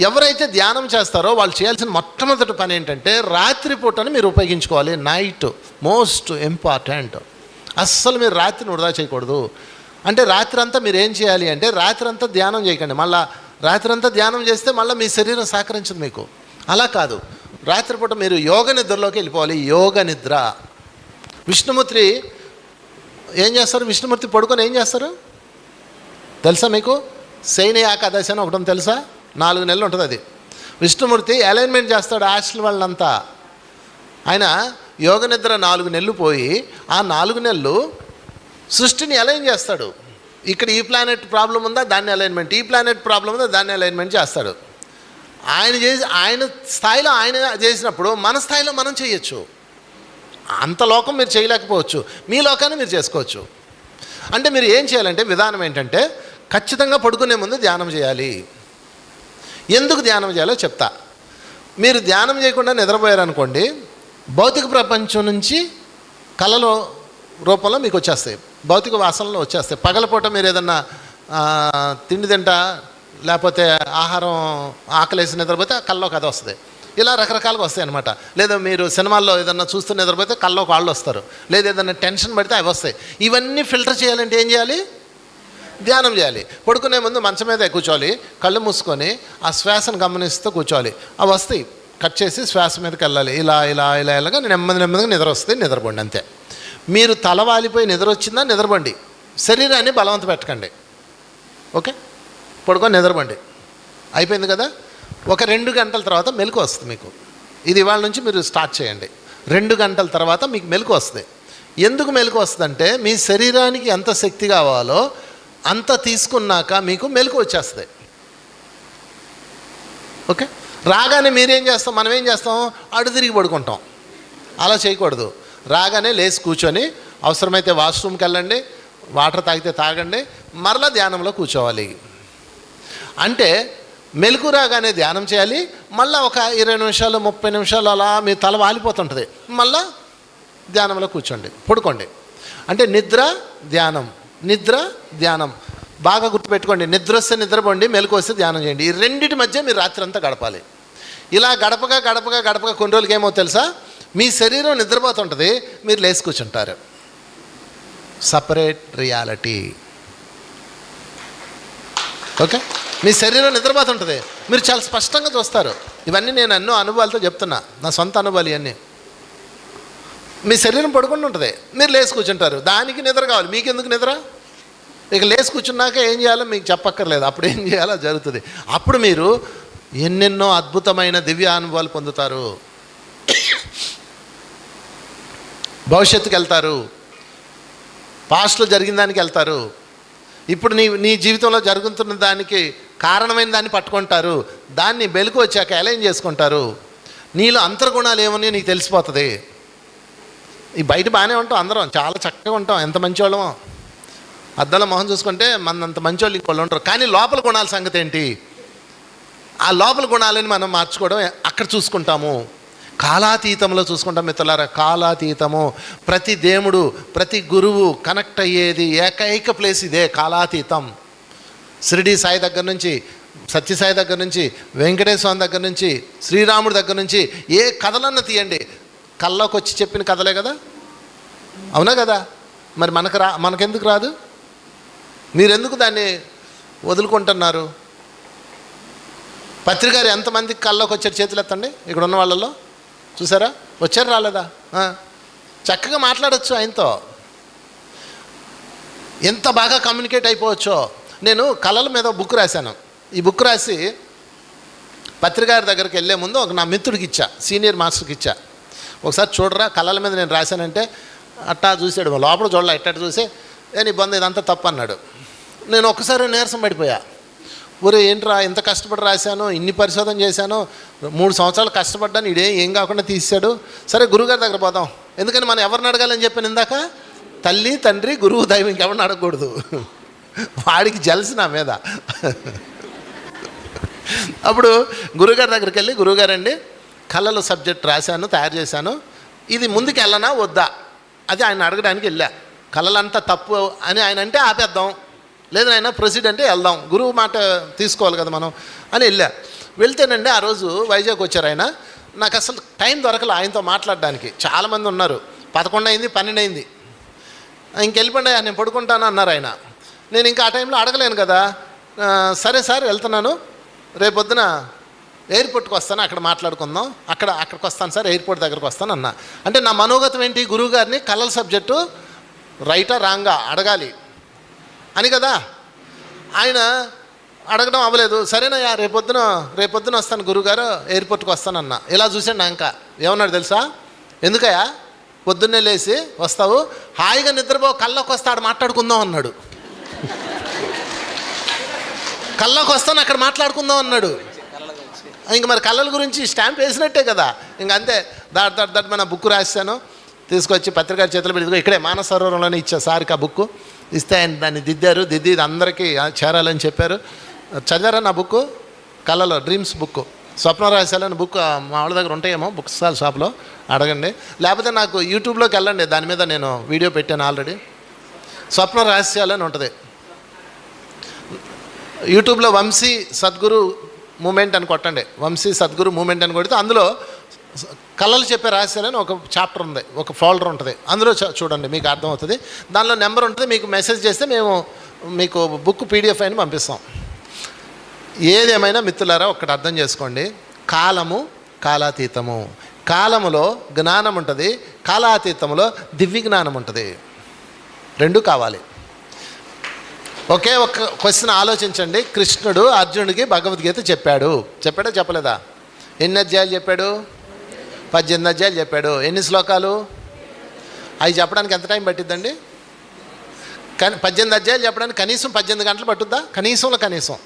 ఎవరైతే ధ్యానం చేస్తారో వాళ్ళు చేయాల్సిన మొట్టమొదటి పని ఏంటంటే, రాత్రిపూటని మీరు ఉపయోగించుకోవాలి. Night most important. అస్సలు మీరు రాత్రిని వృధా చేయకూడదు. అంటే రాత్రి అంతా మీరు ఏం చేయాలి అంటే, రాత్రి అంతా ధ్యానం చేయకండి. మళ్ళీ రాత్రంతా ధ్యానం చేస్తే మళ్ళీ మీ శరీరం సహకరించదు మీకు. అలా కాదు, రాత్రిపూట మీరు యోగ నిద్రలోకి వెళ్ళిపోవాలి. యోగ నిద్ర. విష్ణుమూర్తి ఏం చేస్తారు? విష్ణుమూర్తి పడుకొని ఏం చేస్తారు తెలుసా మీకు? శయన ఏకాదశి అని ఒకటి తెలుసా? 4 నెలలు ఉంటుంది అది. విష్ణుమూర్తి అలైన్మెంట్ చేస్తాడు హాస్టల్ వాళ్ళంతా. ఆయన యోగ నిద్ర 4 నెలలు పోయి ఆ 4 నెలలు సృష్టిని అలైన్ చేస్తాడు. ఇక్కడ ఈ ప్లానెట్ ప్రాబ్లం ఉందా, దాన్ని అలైన్మెంట్, ఈ ప్లానెట్ ప్రాబ్లం ఉందా, దాన్ని అలైన్మెంట్ చేస్తాడు. ఆయన స్థాయిలో ఆయన చేసినప్పుడు మన స్థాయిలో మనం చేయొచ్చు. అంత లోకం మీరు చేయలేకపోవచ్చు, మీ లోకాన్ని మీరు చేసుకోవచ్చు. అంటే మీరు ఏం చేయాలంటే, విధానం ఏంటంటే ఖచ్చితంగా పడుకునే ముందు ధ్యానం చేయాలి. ఎందుకు ధ్యానం చేయాలో చెప్తా. మీరు ధ్యానం చేయకుండా నిద్రపోయారనుకోండి, భౌతిక ప్రపంచం నుంచి కళలో రూపంలో మీకు వచ్చేస్తాయి, భౌతిక వాసనలు వచ్చేస్తాయి. పగలపూట మీరు ఏదన్నా తిండి తింటా, లేకపోతే ఆహారం ఆకలేసి నిద్రపోతే కళ్ళలోకి అది వస్తుంది. ఇలా రకరకాలుగా వస్తాయి అనమాట. లేదా మీరు సినిమాల్లో ఏదన్నా చూస్తూ నిద్రపోతే కళ్ళలోకి వాళ్ళు వస్తారు. లేదా ఏదన్నా టెన్షన్ పడితే అవి వస్తాయి. ఇవన్నీ ఫిల్టర్ చేయాలంటే ఏం చేయాలి? ధ్యానం చేయాలి. పడుకునే ముందు మంచం మీద కూర్చోవాలి, కళ్ళు మూసుకొని ఆ శ్వాసను గమనిస్తూ కూర్చోవాలి. అవి వస్తాయి, కట్ చేసి శ్వాస మీదకి వెళ్ళాలి. ఇలా ఇలా ఇలా ఇలాగా నెమ్మదిగా నిద్ర వస్తుంది, నిద్రపోండి అంతే. మీరు తల వాలిపోయి నిద్ర వచ్చిందా నిద్రపోండి, శరీరాన్ని బలవంత పెట్టకండి. ఓకే, పడుకొని నిద్రపోండి. అయిపోయింది కదా. ఒక 2 గంటల తర్వాత మెలకు వస్తుంది మీకు. ఇది ఇవాళ నుంచి మీరు స్టార్ట్ చేయండి. 2 గంటల తర్వాత మీకు మెలకు వస్తుంది. ఎందుకు మెలకు వస్తుందంటే, మీ శరీరానికి ఎంత శక్తి కావాలో అంత తీసుకున్నాక మీకు మెలకు వచ్చేస్తుంది. ఓకే, రాగానే మీరేం చేస్తాం, మనం ఏం చేస్తాం, అటు తిరిగి పడుకుంటాం. అలా చేయకూడదు. రాగానే లేచి కూర్చొని అవసరమైతే వాష్రూమ్కి వెళ్ళండి, వాటర్ తాగితే తాగండి, మరలా ధ్యానంలో కూర్చోవాలి. అంటే మెలకు రాగానే ధ్యానం చేయాలి. మళ్ళీ ఒక 20 నిమిషాలు 30 నిమిషాలు అలా మీ తల వాలిపోతుంటుంది, మళ్ళా ధ్యానంలో కూర్చోండి, పడుకోండి. అంటే నిద్ర ధ్యానం, నిద్ర ధ్యానం. బాగా గుర్తుపెట్టుకోండి. నిద్ర వస్తే నిద్రపోండి, మెలకు వస్తే ధ్యానం చేయండి. ఈ రెండింటి మధ్య మీరు రాత్రి అంతా గడపాలి. ఇలా గడపగా కొన్ని రోజులకి ఏమో తెలుసా, మీ శరీరం నిద్రపోతుంటుంది, మీరు లేచి కూర్చుంటారు. Separate reality. ఓకే, మీ శరీరం నిద్రపోతుంటుంది, మీరు చాలా స్పష్టంగా చూస్తారు. ఇవన్నీ నేను ఎన్నో అనుభవాలతో చెప్తున్నా, నా సొంత అనుభవాలు ఇవన్నీ. మీ శరీరం పడుకుంటూ ఉంటుంది, మీరు లేచి కూర్చుంటారు. దానికి నిద్ర కావాలి, మీకెందుకు నిద్ర? ఇక లేచి కూర్చున్నాక ఏం చేయాలో మీకు చెప్పక్కర్లేదు, అప్పుడు ఏం చేయాలో జరుగుతుంది. అప్పుడు మీరు ఎన్నెన్నో అద్భుతమైన దివ్య అనుభవాలు పొందుతారు. భవిష్యత్తుకి వెళ్తారు, పాస్ట్లో జరిగిన దానికి వెళ్తారు, ఇప్పుడు నీ జీవితంలో జరుగుతున్న దానికి కారణమైన దాన్ని పట్టుకుంటారు, దాన్ని మెలకు వచ్చాక అలైన్ చేసుకుంటారు. నీలో అంతర్గుణాలు ఏమని నీకు తెలిసిపోతుంది. ఈ బయట బాగానే ఉంటాం, అందరం చాలా చక్కగా ఉంటాం, ఎంత మంచివాళ్ళమో. అద్దంలో మొహం చూసుకుంటే మనంత మంచివాళ్ళు ఇంకోళ్ళు ఉంటారు. కానీ లోపల గుణాల సంగతి ఏంటి? ఆ లోపల గుణాలని మనం మార్చుకోవడం అక్కడ చూసుకుంటాము. కాలాతీతంలో చూసుకుంటాం మిత్రులారా. కాలాతీతము. ప్రతి దేవుడు, ప్రతి గురువు కనెక్ట్ అయ్యేది ఏకైక ప్లేస్ ఇదే, కాలాతీతం. షిరిడి సాయి దగ్గర నుంచి, సత్యసాయి దగ్గర నుంచి, వెంకటేశ్వర స్వామి దగ్గర నుంచి, శ్రీరాముడి దగ్గర నుంచి ఏ కథలన్నా తీయండి, కల్లోకి వచ్చి చెప్పిన కథలే కదా, అవునా కదా? మరి మనకెందుకు రాదు? మీరెందుకు దాన్ని వదులుకుంటున్నారు? పత్రికారు ఎంతమందికి కల్లోకి వచ్చారు? చేతులు ఎత్తండి. ఇక్కడ ఉన్న వాళ్ళలో చూసారా? వచ్చారు, రాలేదా? చక్కగా మాట్లాడచ్చు ఆయనతో, ఎంత బాగా కమ్యూనికేట్ అయిపోవచ్చో. నేను కళల మీద బుక్ రాశాను. ఈ బుక్ రాసి పత్రికారి దగ్గరికి వెళ్ళే ముందు ఒక నా మిత్రుడికి ఇచ్చా, సీనియర్ మాస్టర్కి ఇచ్చా. ఒకసారి చూడరా కళల మీద నేను రాశానంటే అట్టా చూసాడు, లోపల చూడలే, ఎట్టా చూసి నీ ఇబ్బంది ఇదంతా తప్పు అన్నాడు. నేను ఒక్కసారి నీరసం పడిపోయా. ఊరే ఏంట్రా, ఇంత కష్టపడి రాశాను, ఇన్ని పరిశోధన చేశాను, 3 సంవత్సరాలు కష్టపడ్డాను, ఏం కాకుండా తీసాడు. సరే గురువుగారి దగ్గర పోదాం. ఎందుకని మనం ఎవరిని అడగాలని చెప్పాను ఇందాక? తల్లి, తండ్రి, గురువు, దైవం, ఇంకెవరిని అడగకూడదు. వాడికి జలసి నా మీద. అప్పుడు గురువుగారి దగ్గరికి వెళ్ళి, గురువుగారండి కళలు సబ్జెక్ట్ రాశాను, తయారు చేశాను, ఇది ముందుకు వెళ్ళనా వద్దా అది ఆయన అడగడానికి వెళ్ళా. కళలంతా తప్పు అని ఆయన అంటే ఆపేద్దాం, లేదు ఆయన ప్రొసీడ్ అంటే వెళ్దాం, గురువు మాట తీసుకోవాలి కదా మనం అని వెళ్ళా. వెళ్తేనండి ఆ రోజు వైజాగ్ వచ్చారు ఆయన. నాకు అసలు టైం దొరకలే ఆయనతో మాట్లాడడానికి. చాలామంది ఉన్నారు. 11 అయింది, 12 అయింది. ఇంకెళ్ళిపోండి, నేను పడుకుంటాను అన్నారు ఆయన. నేను ఇంకా ఆ టైంలో అడగలేను కదా. సరే సార్ వెళ్తున్నాను, రేపొద్దున ఎయిర్పోర్ట్కి వస్తాను, అక్కడ మాట్లాడుకుందాం, అక్కడికి వస్తాను సార్, ఎయిర్పోర్ట్ దగ్గరకు వస్తాను అన్న. అంటే నా మనోగతం ఏంటి? గురువు గారిని కళల సబ్జెక్టు రైటా రాంగా అడగాలి అని కదా. ఆయన అడగడం అవ్వలేదు. సరేనయ్యా రేపొద్దున వస్తాను గురువుగారు, ఎయిర్పోర్ట్కి వస్తానన్నా. ఇలా చూసాడు నా ఇంకా ఏమన్నాడు తెలుసా? ఎందుకయ్యా పొద్దున్నే లేచి వస్తావు, హాయిగా నిద్రపో, కళ్ళకి వస్తాడు మాట్లాడుకుందాం అన్నాడు. కళ్ళకి వస్తాను అక్కడ మాట్లాడుకుందాం అన్నాడు. ఇంక మరి కళ్ళల గురించి స్టాంప్ వేసినట్టే కదా. ఇంక అంతే, దట్ మన బుక్ రాశాను, తీసుకొచ్చి పత్రికా చేతులు పెట్టి ఇక్కడే మానస సరోవరంలోనే ఇచ్చా సార్కి ఆ బుక్ ఇస్తే ఆయన దాన్ని దిద్ది అందరికీ చేరాలని చెప్పారు. చదివారా నా బుక్? కళలో డ్రీమ్స్ బుక్, స్వప్న రహస్యాలని బుక్ మా వాళ్ళ దగ్గర ఉంటాయేమో బుక్ స్టాల్ షాప్లో, అడగండి. లేకపోతే నాకు యూట్యూబ్లోకి వెళ్ళండి, దాని మీద నేను వీడియో పెట్టాను ఆల్రెడీ. స్వప్న రహస్యాలని ఉంటుంది యూట్యూబ్లో. వంశీ సద్గురు మూమెంట్ అని కొట్టండి, వంశీ సద్గురు మూమెంట్ అని కొడితే అందులో కళలు చెప్పే రహస్యాలని ఒక చాప్టర్ ఉంది, ఒక ఫోల్డర్ ఉంటుంది, అందులో చూడండి మీకు అర్థమవుతుంది. దానిలో నెంబర్ ఉంటుంది, మీకు మెసేజ్ చేస్తే మేము మీకు బుక్ పీడిఎఫ్ అయిన పంపిస్తాం. ఏదేమైనా మిత్రులారా ఒకటి అర్థం చేసుకోండి, కాలము కాలాతీతము. కాలములో జ్ఞానం ఉంటుంది, కాలాతీతములో దివ్య జ్ఞానం ఉంటుంది. రెండు కావాలి. ఒకే ఒక క్వశ్చన్ ఆలోచించండి. కృష్ణుడు అర్జునుడికి భగవద్గీత చెప్పాడా చెప్పలేదా? ఎన్ని అధ్యాయాలు చెప్పాడు? 18 అధ్యాయాలు చెప్పాడు. ఎన్ని శ్లోకాలు? అవి చెప్పడానికి ఎంత టైం పట్టిద్దండి? కానీ 18 అధ్యాయాలు చెప్పడానికి కనీసం 18 గంటలు పట్టుద్దా? కనీసం.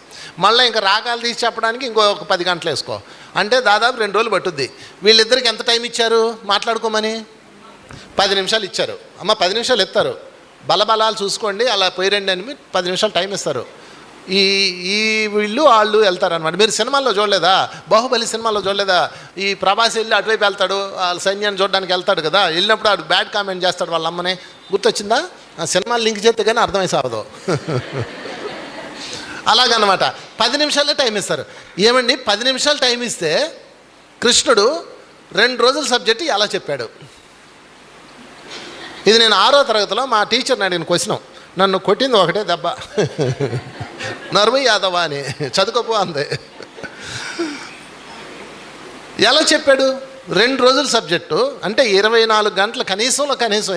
మళ్ళీ ఇంకా రాగాలు తీసి చెప్పడానికి ఇంకో 10 గంటలు వేసుకో, అంటే దాదాపు 2 రోజులు పట్టుద్ది. వీళ్ళిద్దరికి ఎంత టైం ఇచ్చారు మాట్లాడుకోమని? 10 నిమిషాలు ఇచ్చారు. అమ్మ 10 నిమిషాలు ఇస్తారు, బలబలాలు చూసుకోండి, అలా పోయి రండి అని 10 నిమిషాలు టైం ఇస్తారు. ఈ వీళ్ళు వాళ్ళు వెళ్తారనమాట. మీరు సినిమాల్లో చూడలేదా? బాహుబలి సినిమాలో చూడలేదా? ఈ ప్రభాస్ వెళ్ళి అటువైపు వెళ్తాడు, వాళ్ళ సైన్యాన్ని చూడడానికి వెళ్తాడు కదా, వెళ్ళినప్పుడు ఆడు బ్యాడ్ కామెంట్ చేస్తాడు వాళ్ళ అమ్మని. గుర్తొచ్చిందా? ఆ సినిమాలు లింక్ చేస్తే కానీ అర్థమై సాగదు. అలాగనమాట. 10 నిమిషాలే టైం ఇస్తారు. ఏమండి 10 నిమిషాలు టైం ఇస్తే కృష్ణుడు 2 రోజుల సబ్జెక్టు ఎలా చెప్పాడు? ఇది నేను 6వ తరగతిలో మా టీచర్ని అడిగిన క్వశ్చన్. నన్ను కొట్టింది ఒకటే దెబ్బ, నర్మ యాదవ అని, చదువుకోపో అంది. ఎలా చెప్పాడు? 2 రోజుల సబ్జెక్టు అంటే 24 గంటలు, కనీసం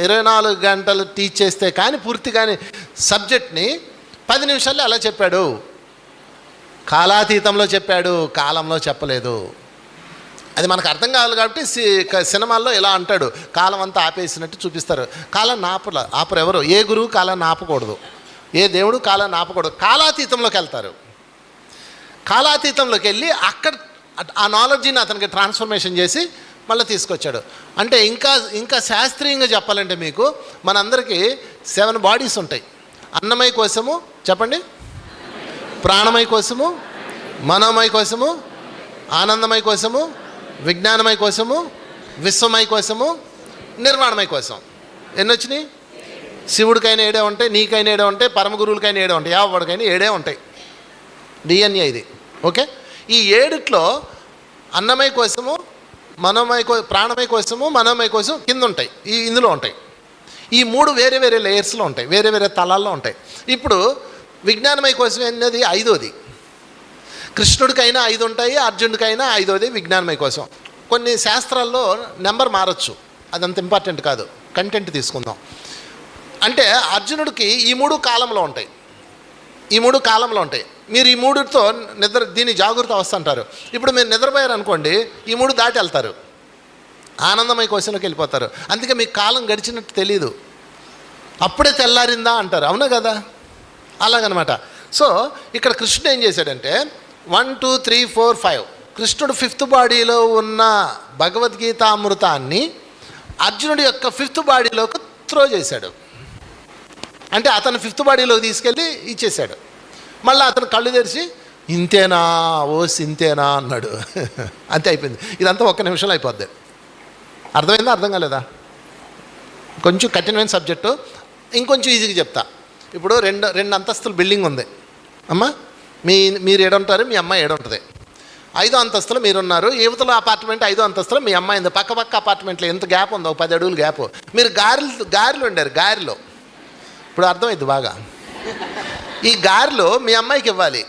24 గంటలు టీచ్ చేస్తే కానీ పూర్తి కానీ సబ్జెక్ట్ని 10 నిమిషాల్లో ఎలా చెప్పాడు? కాలాతీతంలో చెప్పాడు, కాలంలో చెప్పలేదు. అది మనకు అర్థం కావాలి కాబట్టి సినిమాల్లో ఇలా అంటాడు, కాలం అంతా ఆపేసినట్టు చూపిస్తారు. కాలాన్ని ఆపరు ఎవరు, ఏ గురువు కాలాన్ని ఆపకూడదు, ఏ దేవుడు కాలాన్ని ఆపకూడదు. కాలాతీతంలోకి వెళ్తారు. కాలాతీతంలోకి వెళ్ళి అక్కడ ఆ నాలెడ్జిని అతనికి ట్రాన్స్ఫర్మేషన్ చేసి మళ్ళీ తీసుకొచ్చాడు. అంటే ఇంకా శాస్త్రీయంగా చెప్పాలంటే మీకు మనందరికీ 7 బాడీస్ ఉంటాయి. అన్నమయ కోశము చెప్పండి, ప్రాణమయ కోశము, మనోమయ కోశము, ఆనందమయ కోశము, విజ్ఞానమయ కోశము, విశ్వమయ కోశము, నిర్వాణమయ కోశం. ఎన్ని వచ్చినాయి? శివుడికైనా 7 ఉంటాయి, నీకైనా 7 ఉంటాయి, పరమ గురువులకైనా 7 ఉంటాయి, యావడికైనా 7 ఉంటాయి. డిఎన్ఏ ఇది. ఓకే, ఈ 7లో అన్నమయ కోశము, ప్రాణమయ కోశము, మనోమయ కోశం కింద ఉంటాయి, ఇందులో ఉంటాయి. ఈ 3 వేరే వేరే లేయర్స్లో ఉంటాయి, వేరే వేరే తలాల్లో ఉంటాయి. ఇప్పుడు విజ్ఞానమయ కోశం అనేది 5వది. కృష్ణుడికైనా 5 ఉంటాయి, అర్జునుడికైనా 5వది విజ్ఞానమయ కోశం. కొన్ని శాస్త్రాల్లో నెంబర్ మారచ్చు, అదంత ఇంపార్టెంట్ కాదు, కంటెంట్ తీసుకుందాం. అంటే అర్జునుడికి ఈ 3 కాలంలో ఉంటాయి, ఈ 3 కాలంలో ఉంటాయి. మీరు ఈ 3తో దీన్ని జాగృత అవస్థ అంటారు. ఇప్పుడు మీరు నిద్రపోయారు అనుకోండి, ఈ 3 దాటి వెళ్తారు, ఆనందమయ కోశంలోకి వెళ్ళిపోతారు. అందుకే మీకు కాలం గడిచినట్టు తెలియదు, అప్పుడే తెల్లారిందా అంటారు. అవునా కదా? అలాగనమాట. సో ఇక్కడ కృష్ణుడు ఏం చేశాడంటే 1 2 3 4 5 కృష్ణుడు 5th బాడీలో ఉన్న భగవద్గీతామృతాన్ని అర్జునుడి యొక్క 5th బాడీలోకి త్రో చేశాడు. అంటే అతను 5th బాడీలోకి తీసుకెళ్ళి ఇచ్చేశాడు. మళ్ళీ అతను కళ్ళు తెరిచి ఇంతేనా ఇంతేనా అన్నాడు. అంతే, అయిపోయింది. ఇదంతా 1 నిమిషంలో అయిపోద్ది. అర్థమైందా? అర్థం కాలేదా? కొంచెం కఠినమైన సబ్జెక్టు, ఇంకొంచెం ఈజీగా చెప్తా. ఇప్పుడు 2 అంతస్తుల బిల్డింగ్ ఉంది అమ్మ, మీరు 7 ఉంటారు, మీ అమ్మాయి 7 ఉంటుంది. 5వ అంతస్తులో మీరున్నారు, యువతలో అపార్ట్మెంట్ 5వ అంతస్తులో మీ అమ్మాయి ఉంది. పక్క అపార్ట్మెంట్లో ఎంత గ్యాప్ ఉందో, 10 అడుగులు గ్యాప్. మీరు గారెలు వండారు, గారెలో. ఇప్పుడు అర్థమైంది బాగా. ఈ గారెలో మీ అమ్మాయికి ఇవ్వాలి,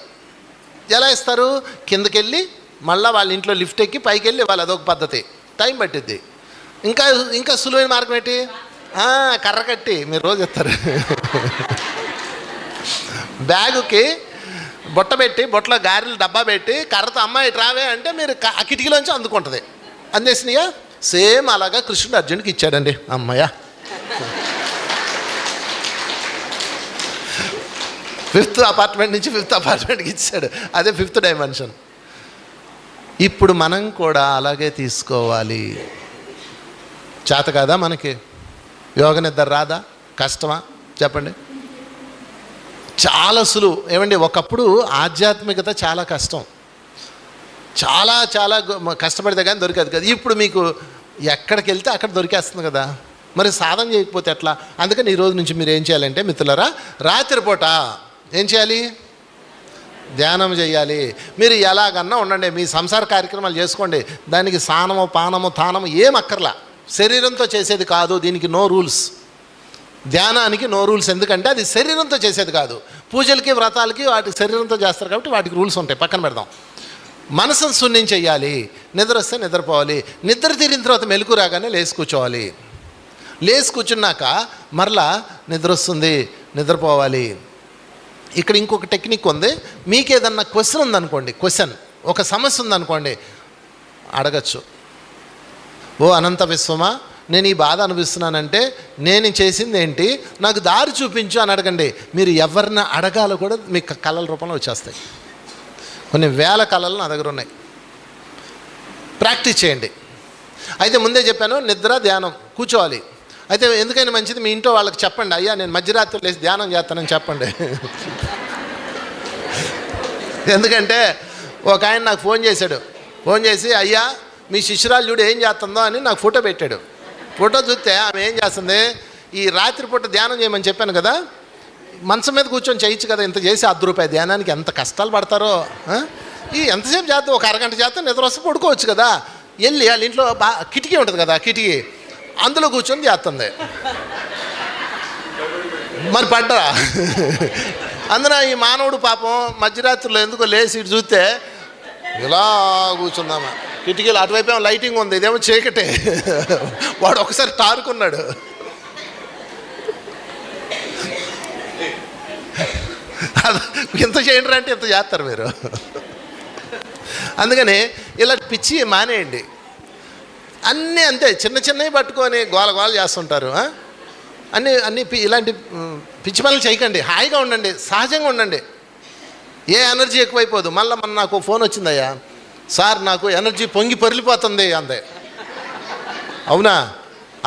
ఎలా ఇస్తారు? కిందకి వెళ్ళి మళ్ళీ వాళ్ళ ఇంట్లో లిఫ్ట్ ఎక్కి పైకి వెళ్ళి వాళ్ళు అదొక పద్ధతి, టైం పట్టిద్ది. ఇంకా ఇంకా సులువైన మార్గం ఏంటి? కర్ర కట్టి మీరు రోజు ఇస్తారు బ్యాగుకి బుట్ట పెట్టి, బుట్టలో గారెలు డబ్బా పెట్టి కర్రతో అమ్మాయి రావే అంటే మీరు ఆ కిటికీలోంచి అందుకుంటుంది. అందేసినాయా? సేమ్ అలాగా కృష్ణుడు అర్జునుడికి ఇచ్చాడండి. అమ్మయ్య, 5th అపార్ట్మెంట్ నుంచి 5th అపార్ట్మెంట్కి ఇచ్చాడు. అదే 5th డైమెన్షన్. ఇప్పుడు మనం కూడా అలాగే తీసుకోవాలి. చేత కాదా మనకి? యోగ నిద్ర రాదా? కష్టమా చెప్పండి? చాలా సులువు. ఏమండి, ఒకప్పుడు ఆధ్యాత్మికత చాలా కష్టం, చాలా చాలా కష్టపడితే కానీ దొరికేది కదా. ఇప్పుడు మీకు ఎక్కడికి వెళ్తే అక్కడ దొరికేస్తుంది కదా. మరి సాధన చేయకపోతే ఎట్లా? అందుకని ఈరోజు నుంచి మీరు ఏం చేయాలంటే మిత్రులారా, రాత్రిపూట ఏం చేయాలి? ధ్యానం చేయాలి. మీరు ఎలాగన్నా ఉండండి, మీ సంసార కార్యక్రమాలు చేసుకోండి. దానికి స్నానము, పానము, తానము ఏం అక్కర్లా. శరీరంతో చేసేది కాదు, దీనికి నో రూల్స్. ధ్యానానికి నో రూల్స్. ఎందుకంటే అది శరీరంతో చేసేది కాదు. పూజలకి, వ్రతాలకి వాటికి శరీరంతో చేస్తారు కాబట్టి వాటికి రూల్స్ ఉంటాయి, పక్కన పెడదాం. మనసును శూన్యం చెయ్యాలి. నిద్ర వస్తే నిద్రపోవాలి. నిద్ర తీరిన తర్వాత మెలకు రాగానే లేచి కూర్చోవాలి. లేచి కూర్చున్నాక మరలా నిద్ర వస్తుంది, నిద్రపోవాలి. ఇక్కడ ఇంకొక టెక్నిక్ ఉంది. మీకు ఏదన్నా క్వశ్చన్ ఉందనుకోండి, ఒక సమస్య ఉందనుకోండి, అడగచ్చు. ఓ అనంత విశ్వమా, నేను ఈ బాధ అనుభవిస్తున్నానంటే నేను చేసింది ఏంటి, నాకు దారి చూపించు అని అడగండి. మీరు ఎవరిని అడగాలో కూడా మీకు కళల రూపంలో వచ్చేస్తాయి. కొన్ని వేల కళలు నా దగ్గర ఉన్నాయి. ప్రాక్టీస్ చేయండి. అయితే ముందే చెప్పాను, నిద్ర ధ్యానం కూర్చోవాలి. అయితే ఎందుకైనా మంచిది, మీ ఇంట్లో వాళ్ళకి చెప్పండి, అయ్యా నేను మధ్యరాత్రి లేచి ధ్యానం చేస్తానని చెప్పండి. ఎందుకంటే ఒక ఆయన నాకు ఫోన్ చేసి అయ్యా మీ శిష్యురాలు చూడు ఏం చేస్తుందో అని నాకు ఫోటో పెట్టాడు. ఫోటో చూస్తే ఆమె ఏం చేస్తుంది, ఈ రాత్రిపూట ధ్యానం చేయమని చెప్పాను కదా, మంచం మీద కూర్చొని చేయొచ్చు కదా, ఇంత చేసి ₹10 ధ్యానానికి ఎంత కష్టాలు పడతారో. ఈ ఎంతసేపు చేస్తాం? ఒక అరగంట చేస్తాం, నిద్ర వస్తే పడుకోవచ్చు కదా. వెళ్ళి వాళ్ళ ఇంట్లో కిటికీ ఉంటుంది కదా, కిటికీ అందులో కూర్చొని చేస్తుంది. మరి పడ్డరా? అందున ఈ మానవుడు పాపం మధ్యరాత్రిలో ఎందుకో లేచి ఇటు చూస్తే ఇలా కూర్చుందామా, కిటికీలు అటువైపు ఏమో లైటింగ్ ఉంది, ఇదేమో చీకటే. వాడు ఒకసారి టారుకున్నాడు. ఇంత చేయండి అంటే ఇంత చేస్తారు మీరు. అందుకని ఇలా పిచ్చి మానేయండి. అన్నీ అంతే, చిన్న చిన్నవి పట్టుకొని గోల చేస్తుంటారు. అన్నీ ఇలాంటి పిచ్చి పనులు చేయకండి. హాయిగా ఉండండి, సహజంగా ఉండండి. ఏ ఎనర్జీ ఎక్కువైపోదు. మళ్ళీ నాకు ఫోన్ వచ్చిందయ్యా, సార్ నాకు ఎనర్జీ పొంగి పొరిలిపోతుంది అందే. అవునా,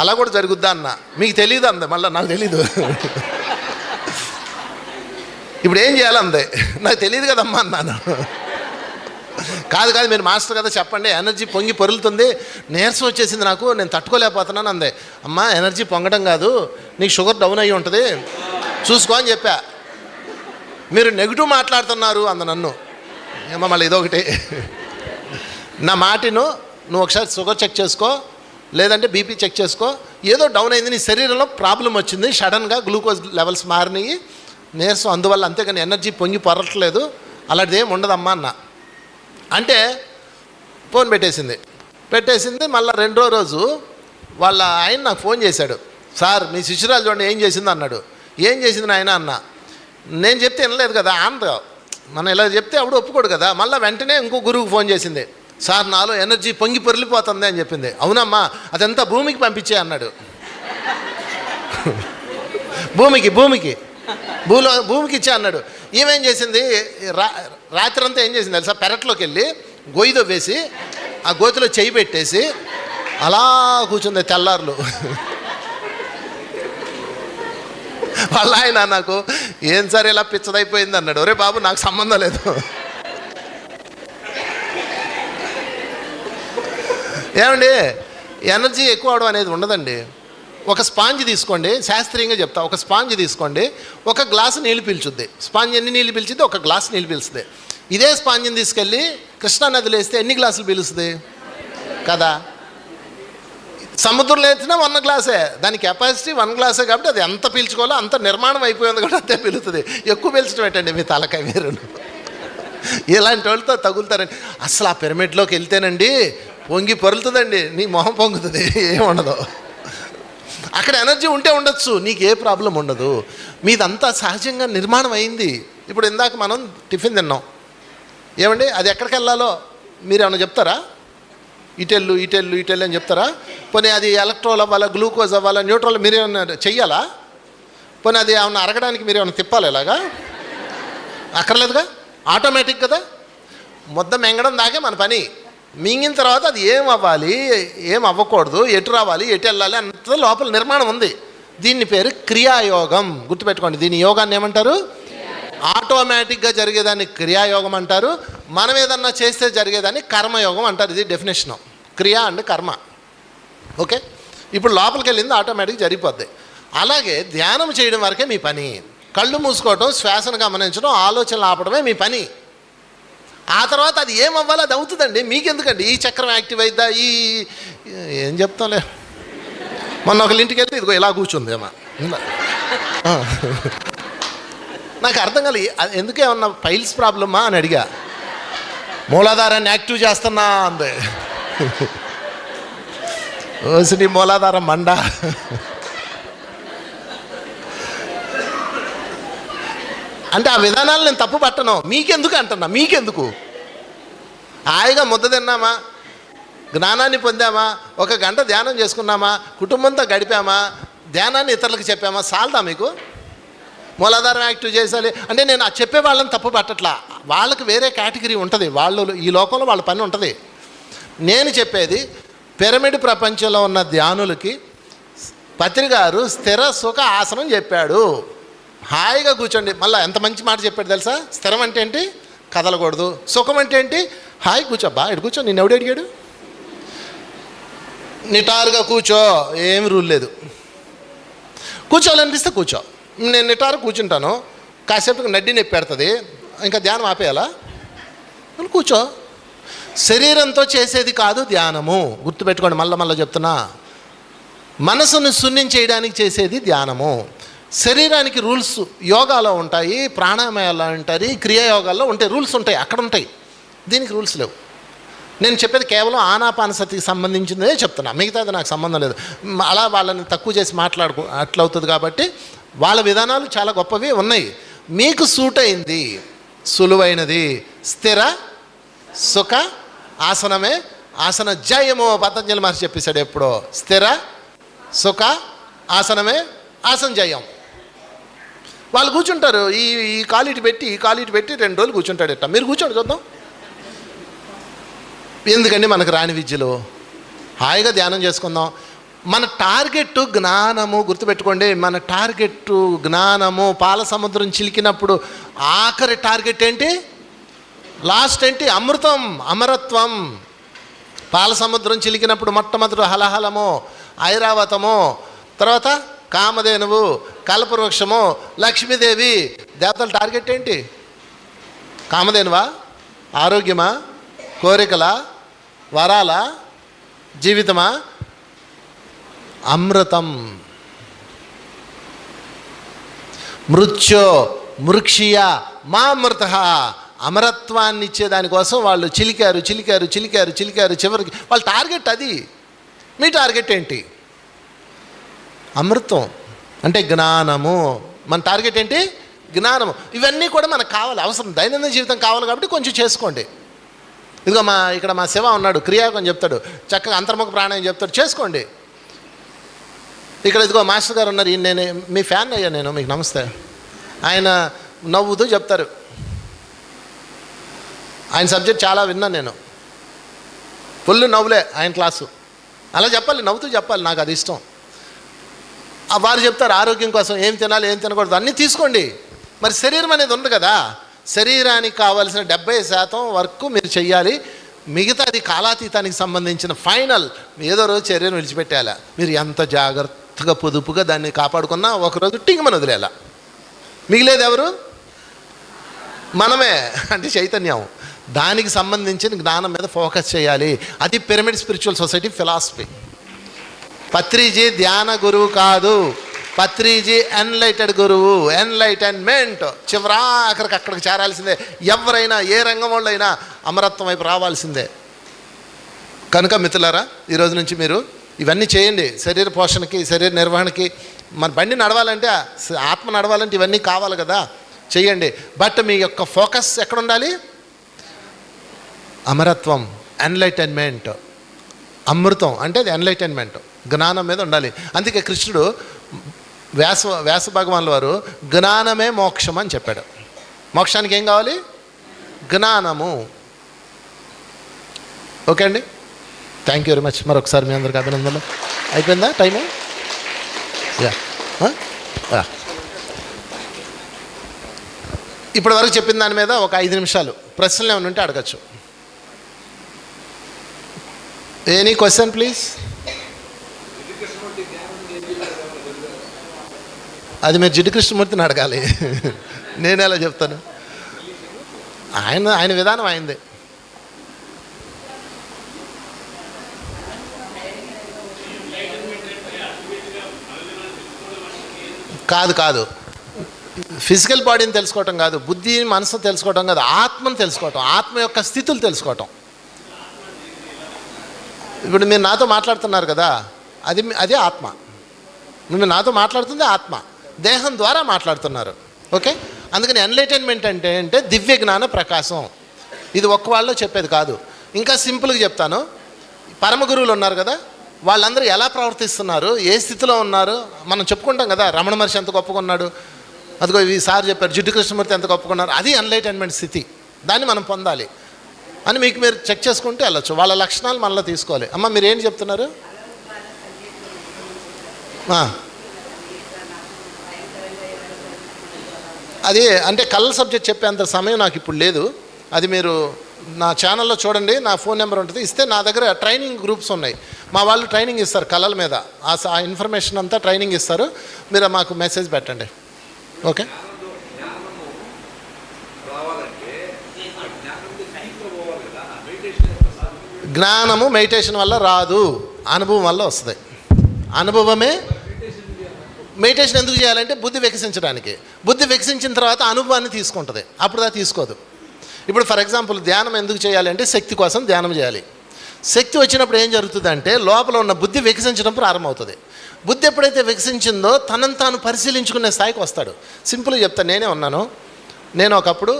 అలా కూడా జరుగుద్దా అన్న, మీకు తెలియదు అందే. మళ్ళీ నాకు తెలీదు. ఇప్పుడు ఏం చేయాలందే, నాకు తెలియదు కదమ్మా అన్నాను. కాదు మీరు మాస్టర్ కదా, చెప్పండి. ఎనర్జీ పొంగి పొరులుతుంది, నీరసం వచ్చేసింది నాకు, నేను తట్టుకోలేకపోతున్నాను అందే. అమ్మా ఎనర్జీ పొంగడం కాదు, నీకు షుగర్ డౌన్ అయ్యి ఉంటుంది, చూసుకో అని చెప్పా. మీరు నెగిటివ్ మాట్లాడుతున్నారు అంద నన్ను. ఏమో మళ్ళీ ఇదొకటి. నా మాటను నువ్వు ఒకసారి షుగర్ చెక్ చేసుకో, లేదంటే బీపీ చెక్ చేసుకో. ఏదో డౌన్ అయింది, నీ శరీరంలో ప్రాబ్లం వచ్చింది, సడన్గా గ్లూకోజ్ లెవెల్స్ మారినాయి, నీరసం అందువల్ల, అంతేగాని ఎనర్జీ పొంగి పొరట్లేదు, అలాంటిది ఏమి ఉండదమ్మా అన్న. అంటే ఫోన్ పెట్టేసింది. మళ్ళీ 2వ రోజు వాళ్ళ ఆయన నాకు ఫోన్ చేశాడు, సార్ మీ శిష్యురాలు చూడండి ఏం చేసింది అన్నాడు. ఏం చేసింది ఆయన అన్న. నేను చెప్తే వినలేదు కదా, ఆనందం మనం ఇలా చెప్తే అప్పుడు ఒప్పుకోడు కదా. మళ్ళీ వెంటనే ఇంకో గురువుకి ఫోన్ చేసింది, సార్ నాలో ఎనర్జీ పొంగి పొరిలిపోతుంది అని చెప్పింది. అవునమ్మా అదంతా భూమికి పంపించే అన్నాడు. భూమికి ఇచ్చే అన్నాడు. ఈమెం చేసింది, రాత్రి అంతా ఏం చేసింది తెలుసా, పెరట్లోకి వెళ్ళి గొయ్యి దవ్వేసి ఆ గోతిలో చెయ్యి పెట్టేసి అలా కూర్చుంది తెల్లారులు. వాళ్ళ ఆయన నాకు, ఏం సార్ ఇలా పిచ్చదైపోయింది అన్నాడు. ఒరే బాబు నాకు సంబంధం లేదు. ఏమండి, ఎనర్జీ ఎక్కువ అవడం అనేది ఉండదండి. ఒక స్పాంజ్ తీసుకోండి, శాస్త్రీయంగా చెప్తా, ఒక స్పాంజ్ తీసుకోండి, ఒక గ్లాసు నీళ్ళు పీల్చుద్ది. స్పాంజ్ ఎన్ని నీళ్ళు పీల్చుద్ది? ఒక గ్లాసు నీళ్ళు పీల్చుద్ది. ఇదే స్పాంజ్ని తీసుకెళ్ళి కృష్ణానదిలో వేస్తే ఎన్ని గ్లాసులు పీలుస్తుంది కదా? సముద్రంలో వేసినా 1 గ్లాసే, దాని కెపాసిటీ 1 గ్లాసే కాబట్టి అది ఎంత పీల్చుకోవాలో అంత నిర్మాణం అయిపోయింది కూడా అంతే పీలుతుంది. ఎక్కువ పీల్చడం ఏంటండి మీ తలకాయ మీరు. ఇలాంటి వాళ్ళతో తగులుతారండి. అసలు ఆ పిరమిడ్లోకి వెళ్తేనండి పొంగి పొరులుతుందండి, నీ మొహం పొంగుతుంది, ఏముండదు. అక్కడ ఎనర్జీ ఉంటే ఉండొచ్చు, నీకు ఏ ప్రాబ్లం ఉండదు. మీదంతా సహజంగా నిర్మాణం అయింది. ఇప్పుడు ఇందాక మనం టిఫిన్ తిన్నాం ఏమండి, అది ఎక్కడికి వెళ్ళాలో మీరు ఏమైనా చెప్తారా? ఇటెల్లు ఇటెల్లు ఇటెల్లు అని చెప్తారా? పోనీ అది ఎలక్ట్రోల్ అవ్వాలా, గ్లూకోజ్ అవ్వాలా, న్యూట్రల్ మీరు ఏమన్నా చెయ్యాలా? పోనీ అది ఏమన్నా అరగడానికి మీరు ఏమైనా తిప్పాలి? ఇలాగా అక్కర్లేదుగా, ఆటోమేటిక్ కదా. ముద్ద మెంగడం దాకే మన పని. మింగిన తర్వాత అది ఏం అవ్వాలి, ఏం అవ్వకూడదు, ఎటు రావాలి, ఎటు వెళ్ళాలి అంత లోపల నిర్మాణం ఉంది. దీని పేరు క్రియాయోగం. గుర్తుపెట్టుకోండి, దీని యోగాన్ని ఏమంటారు? ఆటోమేటిక్గా జరిగేదాన్ని క్రియాయోగం అంటారు. మనం ఏదన్నా చేస్తే జరిగేదాన్ని కర్మయోగం అంటారు. ఇది డెఫినేషను, క్రియా అండ్ కర్మ. ఓకే, ఇప్పుడు లోపలికి వెళ్ళింది ఆటోమేటిక్ జరిగిపోద్ది. అలాగే ధ్యానం చేయడం వరకే మీ పని. కళ్ళు మూసుకోవటం, శ్వాసను గమనించడం, ఆలోచనలు ఆపడమే మీ పని. ఆ తర్వాత అది ఏమవ్వాలో అది అవుతుందండి. మీకెందుకండి ఈ చక్రం యాక్టివ్ అయిద్దా, ఈ ఏం చెప్తాంలే. మొన్న ఒకళ్ళ ఇంటికి వెళ్తే ఇదిగో ఇలా కూర్చుంది అమ్మా. నాకు అర్థం కాదు, ఎందుకే ఏమన్నా పైల్స్ ప్రాబ్లమా అని అడిగా. మూలాధారాన్ని యాక్టివ్ చేస్తున్నా అంది. ఓసిని మూలాధారం మండ. అంటే ఆ విధానాలు నేను తప్పు పట్టను, మీకెందుకు అంటున్నా. మీకెందుకు? హాయిగా ముద్ద తిన్నామా, జ్ఞానాన్ని పొందామా, 1 గంట ధ్యానం చేసుకున్నామా, కుటుంబంతో గడిపామా, ధ్యానాన్ని ఇతరులకు చెప్పామా, చాలదా మీకు? మూలాధారం యాక్టివ్ చేసాలి అంటే నేను చెప్పే వాళ్ళని తప్పు పట్టట్లా. వాళ్ళకి వేరే కేటగిరీ ఉంటుంది, వాళ్ళు ఈ లోకంలో వాళ్ళ పని ఉంటుంది. నేను చెప్పేది పిరమిడ్ ప్రపంచంలో ఉన్న ధ్యానులకి పత్రి గారు స్థిర సుఖ ఆసనం చెప్పాడు. హాయిగా కూర్చోండి. మళ్ళీ ఎంత మంచి మాట చెప్పాడు తెలుసా? స్థిరం అంటే ఏంటి? కదలకూడదు. సుఖం అంటే ఏంటి? హాయి కూర్చోబ్బా, ఇటు కూర్చో, నిన్ను ఎవడు అడిగాడు? నిటారుగా కూర్చో, ఏమి రూల్ లేదు. కూర్చోవాలనిపిస్తే కూర్చో. నేను నిటారు కూర్చుంటాను, కాసేపు నడ్డి నొప్పి పెడుతుంది, ఇంకా ధ్యానం ఆపేయాలా? కూర్చో. శరీరంతో చేసేది కాదు ధ్యానము, గుర్తుపెట్టుకోండి. మళ్ళీ చెప్తున్నా, మనసును శూన్యం చేయడానికి చేసేది ధ్యానము. శరీరానికి రూల్స్ యోగాలో ఉంటాయి, ప్రాణాయామాల్లో ఉంటాయి, క్రియాయోగాల్లో ఉంటాయి, రూల్స్ ఉంటాయి, అక్కడ ఉంటాయి. దీనికి రూల్స్ లేవు. నేను చెప్పేది కేవలం ఆనాపానసతికి సంబంధించిందే చెప్తున్నా, మిగతాది నాకు సంబంధం లేదు. అలా వాళ్ళని తక్కువ చేసి అట్లవుతుంది. కాబట్టి వాళ్ళ విధానాలు చాలా గొప్పవి ఉన్నాయి. మీకు సూట్ అయింది, సులువైనది స్థిర సుఖ ఆసనమే. ఆసన జయము పతంజలి మహర్షి చెప్పేశాడు ఎప్పుడో. స్థిర సుఖ ఆసనమే ఆసన జయం. వాళ్ళు కూర్చుంటారు, ఈ కాలు ఇటు పెట్టి 2 రోజులు కూర్చుంటాడు. ఇట్లా మీరు కూర్చోండి చూద్దాం. ఎందుకండి మనకు రాని విద్యలు? హాయిగా ధ్యానం చేసుకుందాం. మన టార్గెట్ జ్ఞానము, గుర్తుపెట్టుకోండి. మన టార్గెట్ జ్ఞానము. పాల సముద్రం చిలికినప్పుడు ఆఖరి టార్గెట్ ఏంటి? లాస్ట్ ఏంటి? అమృతం, అమరత్వం. పాల సముద్రం చిలికినప్పుడు మొట్టమొదటి హలహలము, ఐరావతము, తర్వాత కామధేనువు, కల్పవృక్షము, లక్ష్మీదేవి. దేవతల టార్గెట్ ఏంటి? కామధేనువా? ఆరోగ్యమా? కోరికలా? వరాలా? జీవితమా? అమృతం. మృత్యో మృక్షియ మా అమృత. అమరత్వాన్ని ఇచ్చేదానికోసం వాళ్ళు చిలికారు. చివరికి వాళ్ళ టార్గెట్ అది. మీ టార్గెట్ ఏంటి? అమృతం అంటే జ్ఞానము. మన టార్గెట్ ఏంటి? జ్ఞానము. ఇవన్నీ కూడా మనకు కావాలి, అవసరం, దైనందిన జీవితం కావాలి. కాబట్టి కొంచెం చేసుకోండి. ఇదిగో ఇక్కడ మా శివ ఉన్నాడు, క్రియాయోగం చెప్తాడు, చక్కగా అంతర్ముఖ ప్రాణాయామం చెప్తాడు, చేసుకోండి. ఇక్కడ ఇదిగో మాస్టర్ గారు ఉన్నారు, నేను మీ ఫ్యాన్ అయ్యా, నేను మీకు నమస్తే. ఆయన నవ్వుతూ చెప్తారు. ఆయన సబ్జెక్ట్ చాలా విన్నాను నేను, ఫుల్ నవ్వులే ఆయన క్లాసు. అలా చెప్పాలి, నవ్వుతూ చెప్పాలి, నాకు అది ఇష్టం. వారు చెప్తారు ఆరోగ్యం కోసం ఏం తినాలి, ఏం తినకూడదు అన్నీ తీసుకోండి. మరి శరీరం అనేది ఉంది కదా, శరీరానికి కావాల్సిన 70% వర్క్ మీరు చెయ్యాలి. మిగతాది కాలాతీతానికి సంబంధించిన ఫైనల్ ఏదో రోజు చర్యను విడిచిపెట్టాలా. మీరు ఎంత జాగ్రత్తగా పొదుపుగా దాన్ని కాపాడుకున్నా ఒకరోజు టింగమని వదిలేలా. మిగిలేదు ఎవరు? మనమే, అంటే చైతన్యం. దానికి సంబంధించిన జ్ఞానం మీద ఫోకస్ చేయాలి. అది pyramid spiritual society philosophy. Patriji ధ్యాన గురువు కాదు, పత్రిజీ ఎన్లైటెడ్ గురువు, ఎన్లైటన్మెంట్, చివరాఖరికి అక్కడికి చేరాల్సిందే. ఎవరైనా ఏ రంగం వాళ్ళు అయినా అమరత్వం వైపు రావాల్సిందే. కనుక మిత్రులారా, ఈరోజు నుంచి మీరు ఇవన్నీ చేయండి. శరీర పోషణకి, శరీర నిర్వహణకి. మన బండి నడవాలంటే, ఆత్మ నడవాలంటే ఇవన్నీ కావాలి కదా, చేయండి. బట్ మీ యొక్క ఫోకస్ ఎక్కడ ఉండాలి? అమరత్వం, ఎన్లైటన్మెంట్. అమృతం అంటే అది ఎన్లైటన్మెంట్, జ్ఞానం మీద ఉండాలి. అందుకే కృష్ణుడు వ్యాస భగవానుల వారు జ్ఞానమే మోక్షం అని చెప్పాడు. మోక్షానికి ఏం కావాలి? జ్ఞానము. ఓకే అండి, థ్యాంక్ యూ వెరీ మచ్. మరొకసారి మీ అందరికి అభినందనలు. అయిపోయిందా టైము? ఇప్పటి వరకు చెప్పిన దాని మీద ఒక 5 నిమిషాలు ప్రశ్నలు ఏమైనా ఉంటే అడగచ్చు. Any question please? అది మీరు జిడ్డు కృష్ణమూర్తిని అడగాలి. నేను ఎలా చెప్తాను? ఆయన విధానం ఆయనదే. కాదు ఫిజికల్ బాడీని తెలుసుకోవటం కాదు, బుద్ధి మనసు తెలుసుకోవటం కాదు, ఆత్మను తెలుసుకోవటం, ఆత్మ యొక్క స్థితులు తెలుసుకోవటం. ఇప్పుడు మీరు నాతో మాట్లాడుతున్నారు కదా, అది ఆత్మ. మీరు నాతో మాట్లాడుతుంది ఆత్మ, దేహం ద్వారా మాట్లాడుతున్నారు. ఓకే, అందుకని ఎన్లైటన్మెంట్ అంటే దివ్య జ్ఞాన ప్రకాశం. ఇది ఒక్క వాళ్ళలో చెప్పేది కాదు. ఇంకా సింపుల్గా చెప్తాను. పరమ గురువులు ఉన్నారు కదా, వాళ్ళందరూ ఎలా ప్రవర్తిస్తున్నారు, ఏ స్థితిలో ఉన్నారు మనం చెప్పుకుంటాం కదా. రమణ మహర్షి ఎంత గొప్పగా ఉన్నాడు, అదిగో ఈ సార్ చెప్పారు, జిడ్డు కృష్ణమూర్తి ఎంత గొప్పగా ఉన్నారు. అది ఎన్లైటన్మెంట్ స్థితి. దాన్ని మనం పొందాలి అని మీకు మీరు చెక్ చేసుకుంటే వెళ్ళచ్చు. వాళ్ళ లక్షణాలు మనలో తీసుకోవాలి. అమ్మ మీరు ఏంటి చెప్తున్నారు? అది అంటే కళ్ళ సబ్జెక్ట్ చెప్పేంత సమయం నాకు ఇప్పుడు లేదు. అది మీరు నా ఛానల్లో చూడండి, నా ఫోన్ నెంబర్ ఉంటుంది, ఇస్తే నా దగ్గర ట్రైనింగ్ గ్రూప్స్ ఉన్నాయి. మా వాళ్ళు ట్రైనింగ్ ఇస్తారు కళల మీద. ఆ ఇన్ఫర్మేషన్ అంతా ట్రైనింగ్ ఇస్తారు. మీరు మాకు మెసేజ్ పెట్టండి. ఓకే, జ్ఞానము మెడిటేషన్ వల్ల రాదు, అనుభవం వల్ల వస్తుంది. అనుభవమే మెడిటేషన్ ఎందుకు చేయాలంటే బుద్ధి వికసించడానికి. బుద్ధి వికసించిన తర్వాత అనుభవాన్ని తీసుకుంటుంది, అప్పుడు అది తీసుకోదు. ఇప్పుడు ఫర్ ఎగ్జాంపుల్ ధ్యానం ఎందుకు చేయాలి అంటే శక్తి కోసం ధ్యానం చేయాలి. శక్తి వచ్చినప్పుడు ఏం జరుగుతుందంటే లోపల ఉన్న బుద్ధి వికసించడం ప్రారంభమవుతుంది. బుద్ధి ఎప్పుడైతే వికసించిందో తనను తాను పరిశీలించుకునే స్థాయికి వస్తాడు. సింపుల్గా చెప్తాను, నేనే ఉన్నాను. నేను ఒకప్పుడు,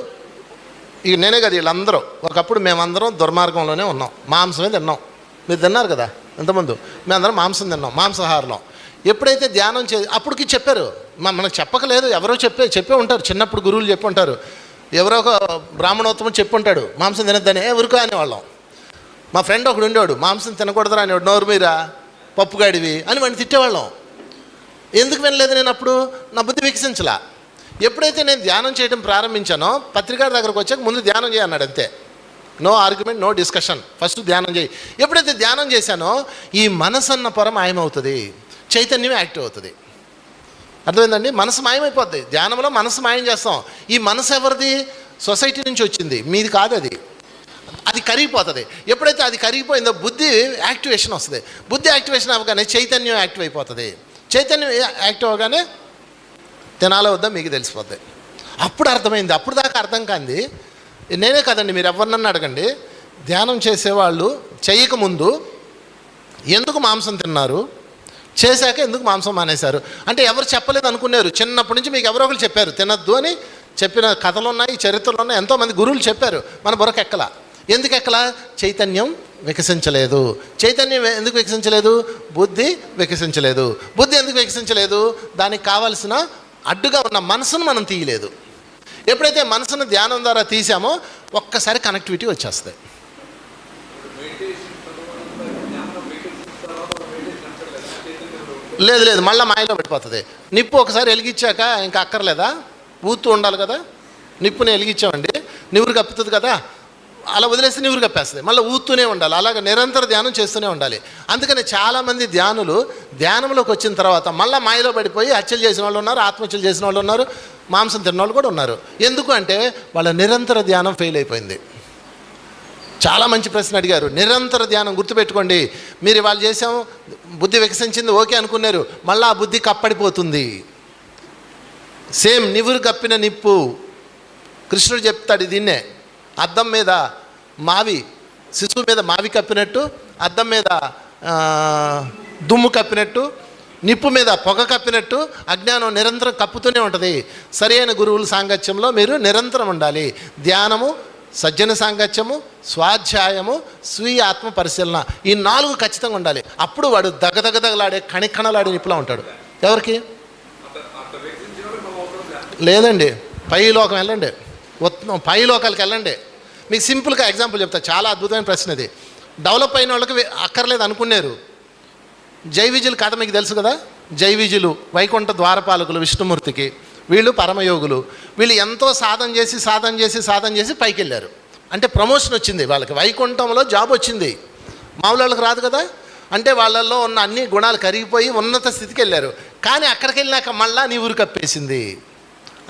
ఇక నేనే కదా వీళ్ళందరూ, ఒకప్పుడు మేమందరం దుర్మార్గంలోనే ఉన్నాం, మాంసమే తిన్నాం. మీరు తిన్నారు కదా ఇంతకుముందు, మేమందరం మాంసం తిన్నాం, మాంసాహారం. ఎప్పుడైతే ధ్యానం అప్పటికి చెప్పారు, మనకు చెప్పకలేదు, ఎవరో చెప్పే ఉంటారు. చిన్నప్పుడు గురువులు చెప్పి ఉంటారు, ఎవరో ఒక బ్రాహ్మణోత్తమం చెప్పి ఉంటాడు మాంసం తినద్దని, ఎవరికో అనేవాళ్ళం. మా ఫ్రెండ్ ఒకడు ఉండేవాడు, మాంసం తినకూడదురా అనేవాడు, నోరు మీరా పప్పుగాడివి అని వాడిని తిట్టేవాళ్ళం. ఎందుకు వినలేదు నేను అప్పుడు? నా బుద్ధి వికసించలా. ఎప్పుడైతే నేను ధ్యానం చేయడం ప్రారంభించానో పత్రికారి దగ్గరకు వచ్చాక ముందు ధ్యానం చేయన్నాడు, అంతే. No argument, no discussion, first ధ్యానం చేయి. ఎప్పుడైతే ధ్యానం చేశానో ఈ మనసు అన్న పొర మాయమవుతుంది, చైతన్యం యాక్టివ్ అవుతుంది. అర్థమైందండి? మనసు మాయమైపోద్ది. ధ్యానంలో మనసు మాయం చేస్తాం. ఈ మనసు ఎవరిది? సొసైటీ నుంచి వచ్చింది, మీది కాదు. అది కరిగిపోతుంది. ఎప్పుడైతే అది కరిగిపోయిందో బుద్ధి యాక్టివేషన్ వస్తుంది. బుద్ధి యాక్టివేషన్ అవ్వగానే చైతన్యం యాక్టివ్ అయిపోతుంది. చైతన్యం యాక్టివ్ అవ్వగానే తినాలో వద్దా మీకు తెలిసిపోద్ది. అప్పుడు అర్థమైంది. అప్పుడు దాకా అర్థం కాంది నేనే కదండి, మీరు ఎవరినన్నా అడగండి. ధ్యానం చేసేవాళ్ళు చేయకముందు ఎందుకు మాంసం తిన్నారు, చేశాక ఎందుకు మాంసం మానేశారు అంటే ఎవరు చెప్పలేదు అనుకున్నారు. చిన్నప్పటి నుంచి మీకు ఎవరో ఒకరు చెప్పారు తినద్దు అని. చెప్పిన కథలు ఉన్నాయి, చరిత్రలు ఉన్నాయి, ఎంతోమంది గురువులు చెప్పారు. మన బుర్రకు ఎక్కలా. ఎందుకు ఎక్కలా? చైతన్యం వికసించలేదు. చైతన్యం ఎందుకు వికసించలేదు? బుద్ధి వికసించలేదు. బుద్ధి ఎందుకు వికసించలేదు? దానికి కావాల్సిన అడ్డుగా ఉన్న మనసును మనం తీయలేదు. ఎప్పుడైతే మనసును ధ్యానం ద్వారా తీసామో ఒక్కసారి కనెక్టివిటీ వచ్చేస్తుంది. లేదు మళ్ళీ మాయలో పడిపోతుంది. నిప్పు ఒకసారి వెలిగించాక ఇంకా అక్కర్లేదా? ఊతూ ఉండాలి కదా. నిప్పుని వెలిగించామండి, నివురు కప్పుతుంది కదా, అలా వదిలేస్తే నివురు కప్పేస్తుంది. మళ్ళీ ఊతూనే ఉండాలి. అలాగ నిరంతర ధ్యానం చేస్తూనే ఉండాలి. అందుకని చాలామంది ధ్యానంలోకి వచ్చిన తర్వాత మళ్ళీ మాయలో పడిపోయి హత్యలు చేసిన వాళ్ళు ఉన్నారు, ఆత్మహత్యలు చేసిన వాళ్ళు ఉన్నారు, మాంసం తిన్న వాళ్ళు కూడా ఉన్నారు. ఎందుకు అంటే వాళ్ళ నిరంతర ధ్యానం ఫెయిల్ అయిపోయింది. చాలా మంచి ప్రశ్న అడిగారు. నిరంతర ధ్యానం గుర్తుపెట్టుకోండి. మీరు ఇవాళ చేసాం, బుద్ధి వికసించింది, ఓకే అనుకున్నారు, మళ్ళీ ఆ బుద్ధి కప్పడిపోతుంది. సేమ్ నివురు కప్పిన నిప్పు. కృష్ణుడు చెప్తాడు దీన్నే. అద్దం మీద మావి, శిశువు మీద మావి కప్పినట్టు, అద్దం మీద దుమ్ము కప్పినట్టు, నిప్పు మీద పొగ కప్పినట్టు అజ్ఞానం నిరంతరం కప్పుతూనే ఉంటుంది. సరైన గురువుల సాంగత్యంలో మీరు నిరంతరం ఉండాలి. ధ్యానము, సజ్జన సాంగత్యము, స్వాధ్యాయము, స్వీయ ఆత్మ పరిశీలన, ఈ 4 ఖచ్చితంగా ఉండాలి. అప్పుడు వాడు దగదగదగలాడే కణికణలాడే నిప్పులా ఉంటాడు. ఎవరికి లేదండి, పై లోకం వెళ్ళండి, పై లోకాలకు వెళ్ళండి. మీకు సింపుల్గా ఎగ్జాంపుల్ చెప్తా, చాలా అద్భుతమైన ప్రశ్న ఇది. డెవలప్ అయిన వాళ్ళకి అక్కర్లేదు అనుకున్నారు. జైవిజులు కథ మీకు తెలుసు కదా. జైవిజులు వైకుంఠ ద్వారపాలకులు విష్ణుమూర్తికి, వీళ్ళు పరమయోగులు. వీళ్ళు ఎంతో సాధన చేసి పైకి వెళ్ళారు. అంటే ప్రమోషన్ వచ్చింది వాళ్ళకి, వైకుంఠంలో జాబ్ వచ్చింది. మామూలు వాళ్ళకి రాదు కదా. అంటే వాళ్ళల్లో ఉన్న అన్ని గుణాలు కరిగిపోయి ఉన్నత స్థితికి వెళ్ళారు. కానీ అక్కడికి వెళ్ళాక మళ్ళా నీ ఊరు కప్పేసింది,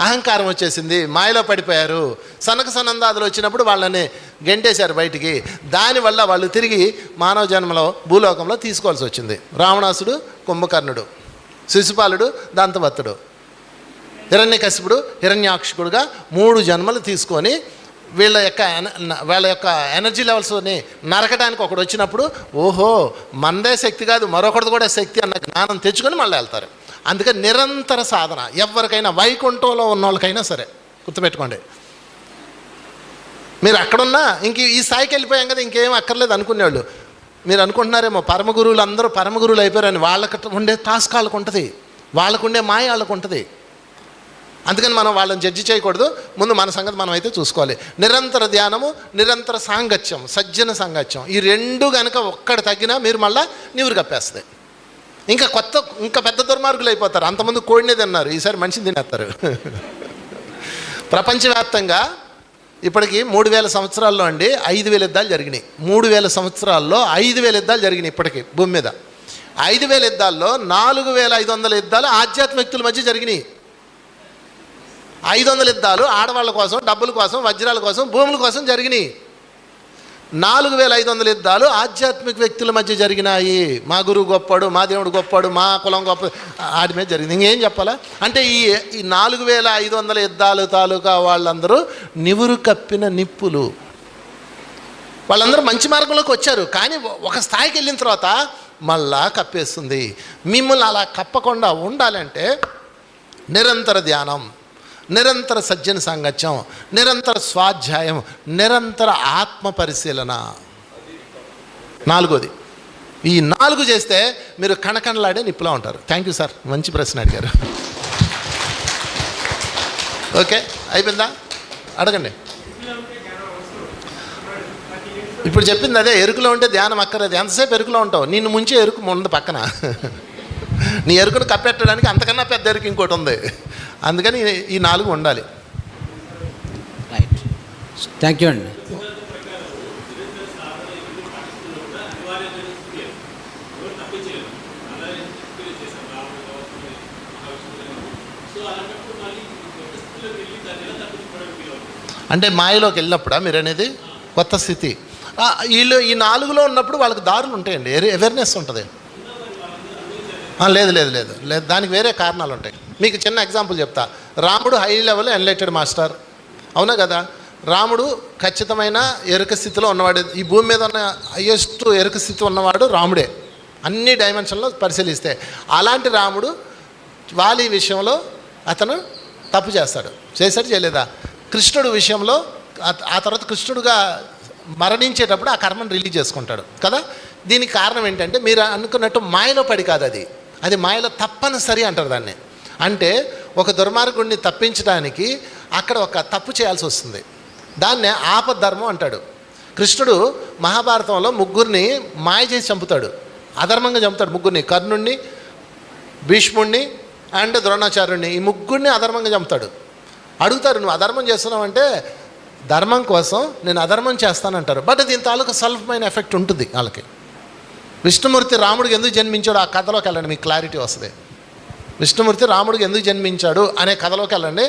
అహంకారం వచ్చేసింది, మాయలో పడిపోయారు. సనక సనందాదులు వచ్చినప్పుడు వాళ్ళని గెంటేశారు బయటికి. దానివల్ల వాళ్ళు తిరిగి మానవ జన్మలో భూలోకంలో తీసుకోవాల్సి వచ్చింది. రావణాసుడు, కుంభకర్ణుడు, శిశుపాలుడు, దంతవత్తుడు, హిరణ్యకశిపుడు, హిరణ్యాక్షకుడుగా 3 జన్మలు తీసుకొని వీళ్ళ యొక్క ఎనర్జీ లెవెల్స్ని నరకడానికి ఒకడు వచ్చినప్పుడు, ఓహో మందే శక్తి కాదు మరొకటి కూడా శక్తి అన్న జ్ఞానం తెచ్చుకొని మళ్ళీ వెళ్తారు. అందుకని నిరంతర సాధన ఎవరికైనా, వైకుంఠంలో ఉన్న వాళ్ళకైనా సరే గుర్తుపెట్టుకోండి. మీరు అక్కడున్నా ఇంక ఈ స్థాయికి వెళ్ళిపోయాం కదా, ఇంకేం అక్కర్లేదు అనుకునేవాళ్ళు. మీరు అనుకుంటున్నారేమో పరమగురువులు అందరూ పరమగురువులు అయిపోయారని. వాళ్ళకి ఉండే టాస్క్ వాళ్ళకు ఉంటుంది, వాళ్ళకు ఉండే మాయ వాళ్ళకు ఉంటుంది. అందుకని మనం వాళ్ళని జడ్జి చేయకూడదు. ముందు మన సంగతి మనం అయితే చూసుకోవాలి. నిరంతర ధ్యానము, నిరంతర సాంగత్యం, సజ్జన సాంగత్యం, ఈ 2 కనుక ఒక్కటి తగ్గినా మీరు మళ్ళీ నీవురు కప్పేస్తుంది. ఇంకా పెద్ద దుర్మార్గులు అయిపోతారు. అంతమంది కోడినే తిన్నారు, ఈసారి మనిషిని తినేస్తారు. ప్రపంచవ్యాప్తంగా ఇప్పటికి 3000 సంవత్సరాల్లో అండి 5000 యుద్ధాలు జరిగినాయి. 3000 సంవత్సరాల్లో 5000 యుద్ధాలు జరిగినాయి ఇప్పటికి భూమి మీద. 5000 యుద్ధాల్లో 4500 యుద్ధాలు ఆధ్యాత్మిక వ్యక్తుల మధ్య జరిగినాయి. 500 యుద్ధాలు ఆడవాళ్ళ కోసం, డబ్బుల కోసం, వజ్రాల కోసం, భూముల కోసం జరిగినాయి. 4500 యుద్ధాలు ఆధ్యాత్మిక వ్యక్తుల మధ్య జరిగినాయి. మా గురువు గొప్పాడు, మా దేవుడు గొప్పాడు, మా కులం గొప్ప, ఆడి మీద జరిగింది. ఇంకేం చెప్పాలా? అంటే ఈ 4500 యుద్ధాలు తాలూకా వాళ్ళందరూ నివురు కప్పిన నిప్పులు. వాళ్ళందరూ మంచి మార్గంలోకి వచ్చారు. కానీ ఒక స్థాయికి వెళ్ళిన తర్వాత మళ్ళా కప్పేస్తుంది. మిమ్మల్ని అలా కప్పకుండా ఉండాలంటే నిరంతర ధ్యానం, నిరంతర సజ్జన సాంగత్యం, నిరంతర స్వాధ్యాయం, నిరంతర ఆత్మ పరిశీలన. 4వది. ఈ 4 చేస్తే మీరు కణకణలాడే నిప్పులా ఉంటారు. థ్యాంక్ యూ సార్, మంచి ప్రశ్న అడిగారు. ఓకే, అయిపోయిందా? అడగండి. ఇప్పుడు చెప్పింది అదే, ఎరుకులో ఉంటే ధ్యానం అక్కర్లేదు. ఎంతసేపు ఎరుకులో ఉంటావు? నిన్ను ముంచే ఎరుకు ముందు పక్కన. నీ ఎరుకును కప్పెట్టడానికి అంతకన్నా పెద్ద ఎరుకు ఇంకోటి ఉంది. అందుకని ఈ 4 ఉండాలి. రైట్, థ్యాంక్ యూ అండి. అంటే మాయలోకి వెళ్ళినప్పుడా మీరు అనేది కొత్త స్థితి. వీళ్ళు ఈ 4లో ఉన్నప్పుడు వాళ్ళకి దారులు ఉంటాయండి, అవేర్నెస్ ఉంటుంది. లేదు లేదు లేదు లేదు దానికి వేరే కారణాలు ఉంటాయి. మీకు చిన్న ఎగ్జాంపుల్ చెప్తా. రాముడు హై లెవెల్ ఎన్లైటెడ్ మాస్టర్, అవునా కదా? రాముడు ఖచ్చితమైన ఎరుక స్థితిలో ఉన్నవాడు. ఈ భూమి మీద ఉన్న హయ్యెస్ట్ ఎరుక స్థితి ఉన్నవాడు రాముడే, అన్ని డైమెన్షన్లో పరిశీలిస్తే. అలాంటి రాముడు వాలి విషయంలో అతను తప్పు చేశాడు చేయలేదా? కృష్ణుడు విషయంలో ఆ తర్వాత కృష్ణుడుగా మరణించేటప్పుడు ఆ కర్మను రిలీజ్ చేసుకుంటాడు కదా. దీనికి కారణం ఏంటంటే మీరు అనుకున్నట్టు మాయలో పడి కాదు, అది మాయలో తప్పనిసరి అంటారు దాన్ని. అంటే ఒక దుర్మార్గుడిని తప్పించడానికి అక్కడ ఒక తప్పు చేయాల్సి వస్తుంది. దాన్నే ఆపద్ధర్మం అంటాడు. కృష్ణుడు మహాభారతంలో 3 మాయ చేసి చంపుతాడు, అధర్మంగా చంపుతాడు 3. కర్ణుణ్ణి, భీష్ముణ్ణి అండ్ ద్రోణాచార్యుణ్ణి, ఈ 3 అధర్మంగా చంపుతాడు. అడుగుతారు, నువ్వు అధర్మం చేస్తున్నావంటే ధర్మం కోసం నేను అధర్మం చేస్తానంటారు. బట్ దీని తాలూకు స్వల్పమైన ఎఫెక్ట్ ఉంటుంది వాళ్ళకి. విష్ణుమూర్తి రాముడికి ఎందుకు జన్మించాడు ఆ కథలోకి వెళ్ళండి, మీకు క్లారిటీ వస్తుంది. విష్ణుమూర్తి రాముడికి ఎందుకు జన్మించాడు అనే కథలోకి వెళ్ళండి,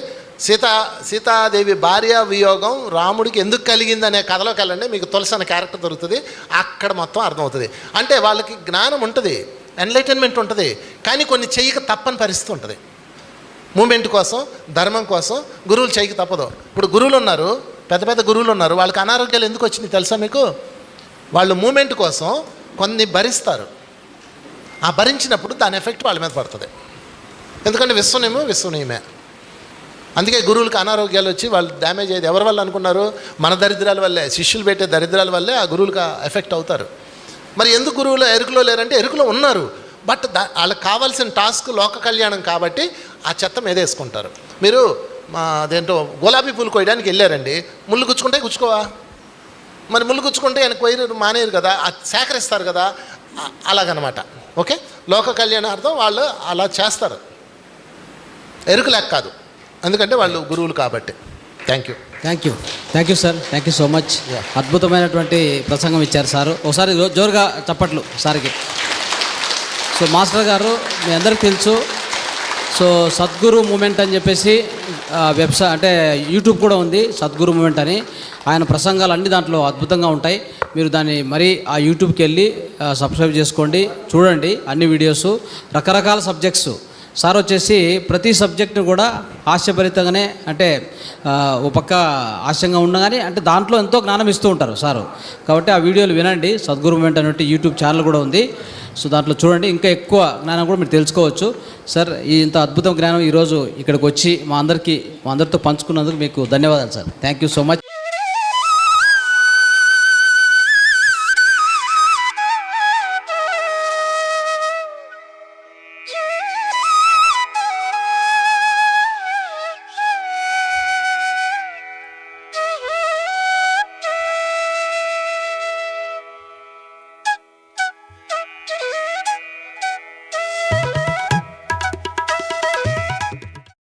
సీతాదేవి భార్య వియోగం రాముడికి ఎందుకు కలిగింది అనే కథలోకి వెళ్ళండి, మీకు తులసి అనే క్యారెక్టర్ దొరుకుతుంది. అక్కడ మొత్తం అర్థమవుతుంది. అంటే వాళ్ళకి జ్ఞానం ఉంటుంది, ఎన్లైటన్మెంట్ ఉంటుంది, కానీ కొన్ని చెయ్యక తప్పని పరిస్థితి ఉంటుంది. మూమెంట్ కోసం, ధర్మం కోసం గురువులు చేయక తప్పదు. ఇప్పుడు గురువులు ఉన్నారు, పెద్ద పెద్ద గురువులు ఉన్నారు, వాళ్ళకి అనారోగ్యాలు ఎందుకు వచ్చినాయి తెలుసా మీకు? వాళ్ళు మూమెంట్ కోసం కొన్ని భరిస్తారు. ఆ భరించినప్పుడు దాని ఎఫెక్ట్ వాళ్ళ మీద పడుతుంది. ఎందుకంటే విశ్వనీయమే. అందుకే గురువులకు అనారోగ్యాలు వచ్చి వాళ్ళు డ్యామేజ్ అయ్యేది ఎవరి వల్ల అనుకున్నారు? మన దరిద్రాల వల్లే, శిష్యులు పెట్టే దరిద్రాల వల్లే ఆ గురువులకు ఎఫెక్ట్ అవుతారు. మరి ఎందుకు గురువులు ఎరుకులో లేరంటే ఎరుకులో ఉన్నారు, బట్ వాళ్ళకి కావాల్సిన టాస్క్ లోక కళ్యాణం కాబట్టి ఆ చెత్త మీద వేసుకుంటారు. మీరు అదేంటో గులాబీ పూలు కోయడానికి వెళ్ళారండి, ముళ్ళు గుచ్చుకుంటే గుచ్చుకోవా? మరి ముళ్ళు గుచ్చుకుంటే ఆయనకు కోయరు మానేరు కదా, అది సేకరిస్తారు కదా, అలాగనమాట. ఓకే, లోక కళ్యాణార్థం వాళ్ళు అలా చేస్తారు, ఎరుకు లెక్క కాదు, ఎందుకంటే వాళ్ళు గురువులు కాబట్టి. Thank you sir, thank you so much. అద్భుతమైనటువంటి ప్రసంగం ఇచ్చారు సారు. ఒకసారి జోరుగా చప్పట్లు సార్కి. సో మాస్టర్ గారు మీ అందరికీ తెలుసు, సో సద్గురు మూమెంట్ అని చెప్పేసి వెబ్సైట్ అంటే యూట్యూబ్ కూడా ఉంది, సద్గురు మూమెంట్ అని. ఆయన ప్రసంగాలు అన్ని దాంట్లో అద్భుతంగా ఉంటాయి. మీరు దాన్ని మరీ ఆ యూట్యూబ్కి వెళ్ళి సబ్స్క్రైబ్ చేసుకోండి, చూడండి అన్ని వీడియోస్, రకరకాల సబ్జెక్ట్స్. సార్ వచ్చేసి ప్రతి సబ్జెక్టు కూడా హాస్యభరితంగానే, అంటే ఓ పక్క హాస్యంగా ఉండగానే అంటే దాంట్లో ఎంతో జ్ఞానం ఇస్తూ ఉంటారు సారు. కాబట్టి ఆ వీడియోలు వినండి. సద్గురు మూమెంట్ అనేటువంటి యూట్యూబ్ ఛానల్ కూడా ఉంది, సో దాంట్లో చూడండి, ఇంకా ఎక్కువ జ్ఞానం కూడా మీరు తెలుసుకోవచ్చు. సార్ ఇంత అద్భుతం జ్ఞానం ఈరోజు ఇక్కడికి వచ్చి మా అందరితో పంచుకున్నందుకు మీకు ధన్యవాదాలు sir. Thank you so much.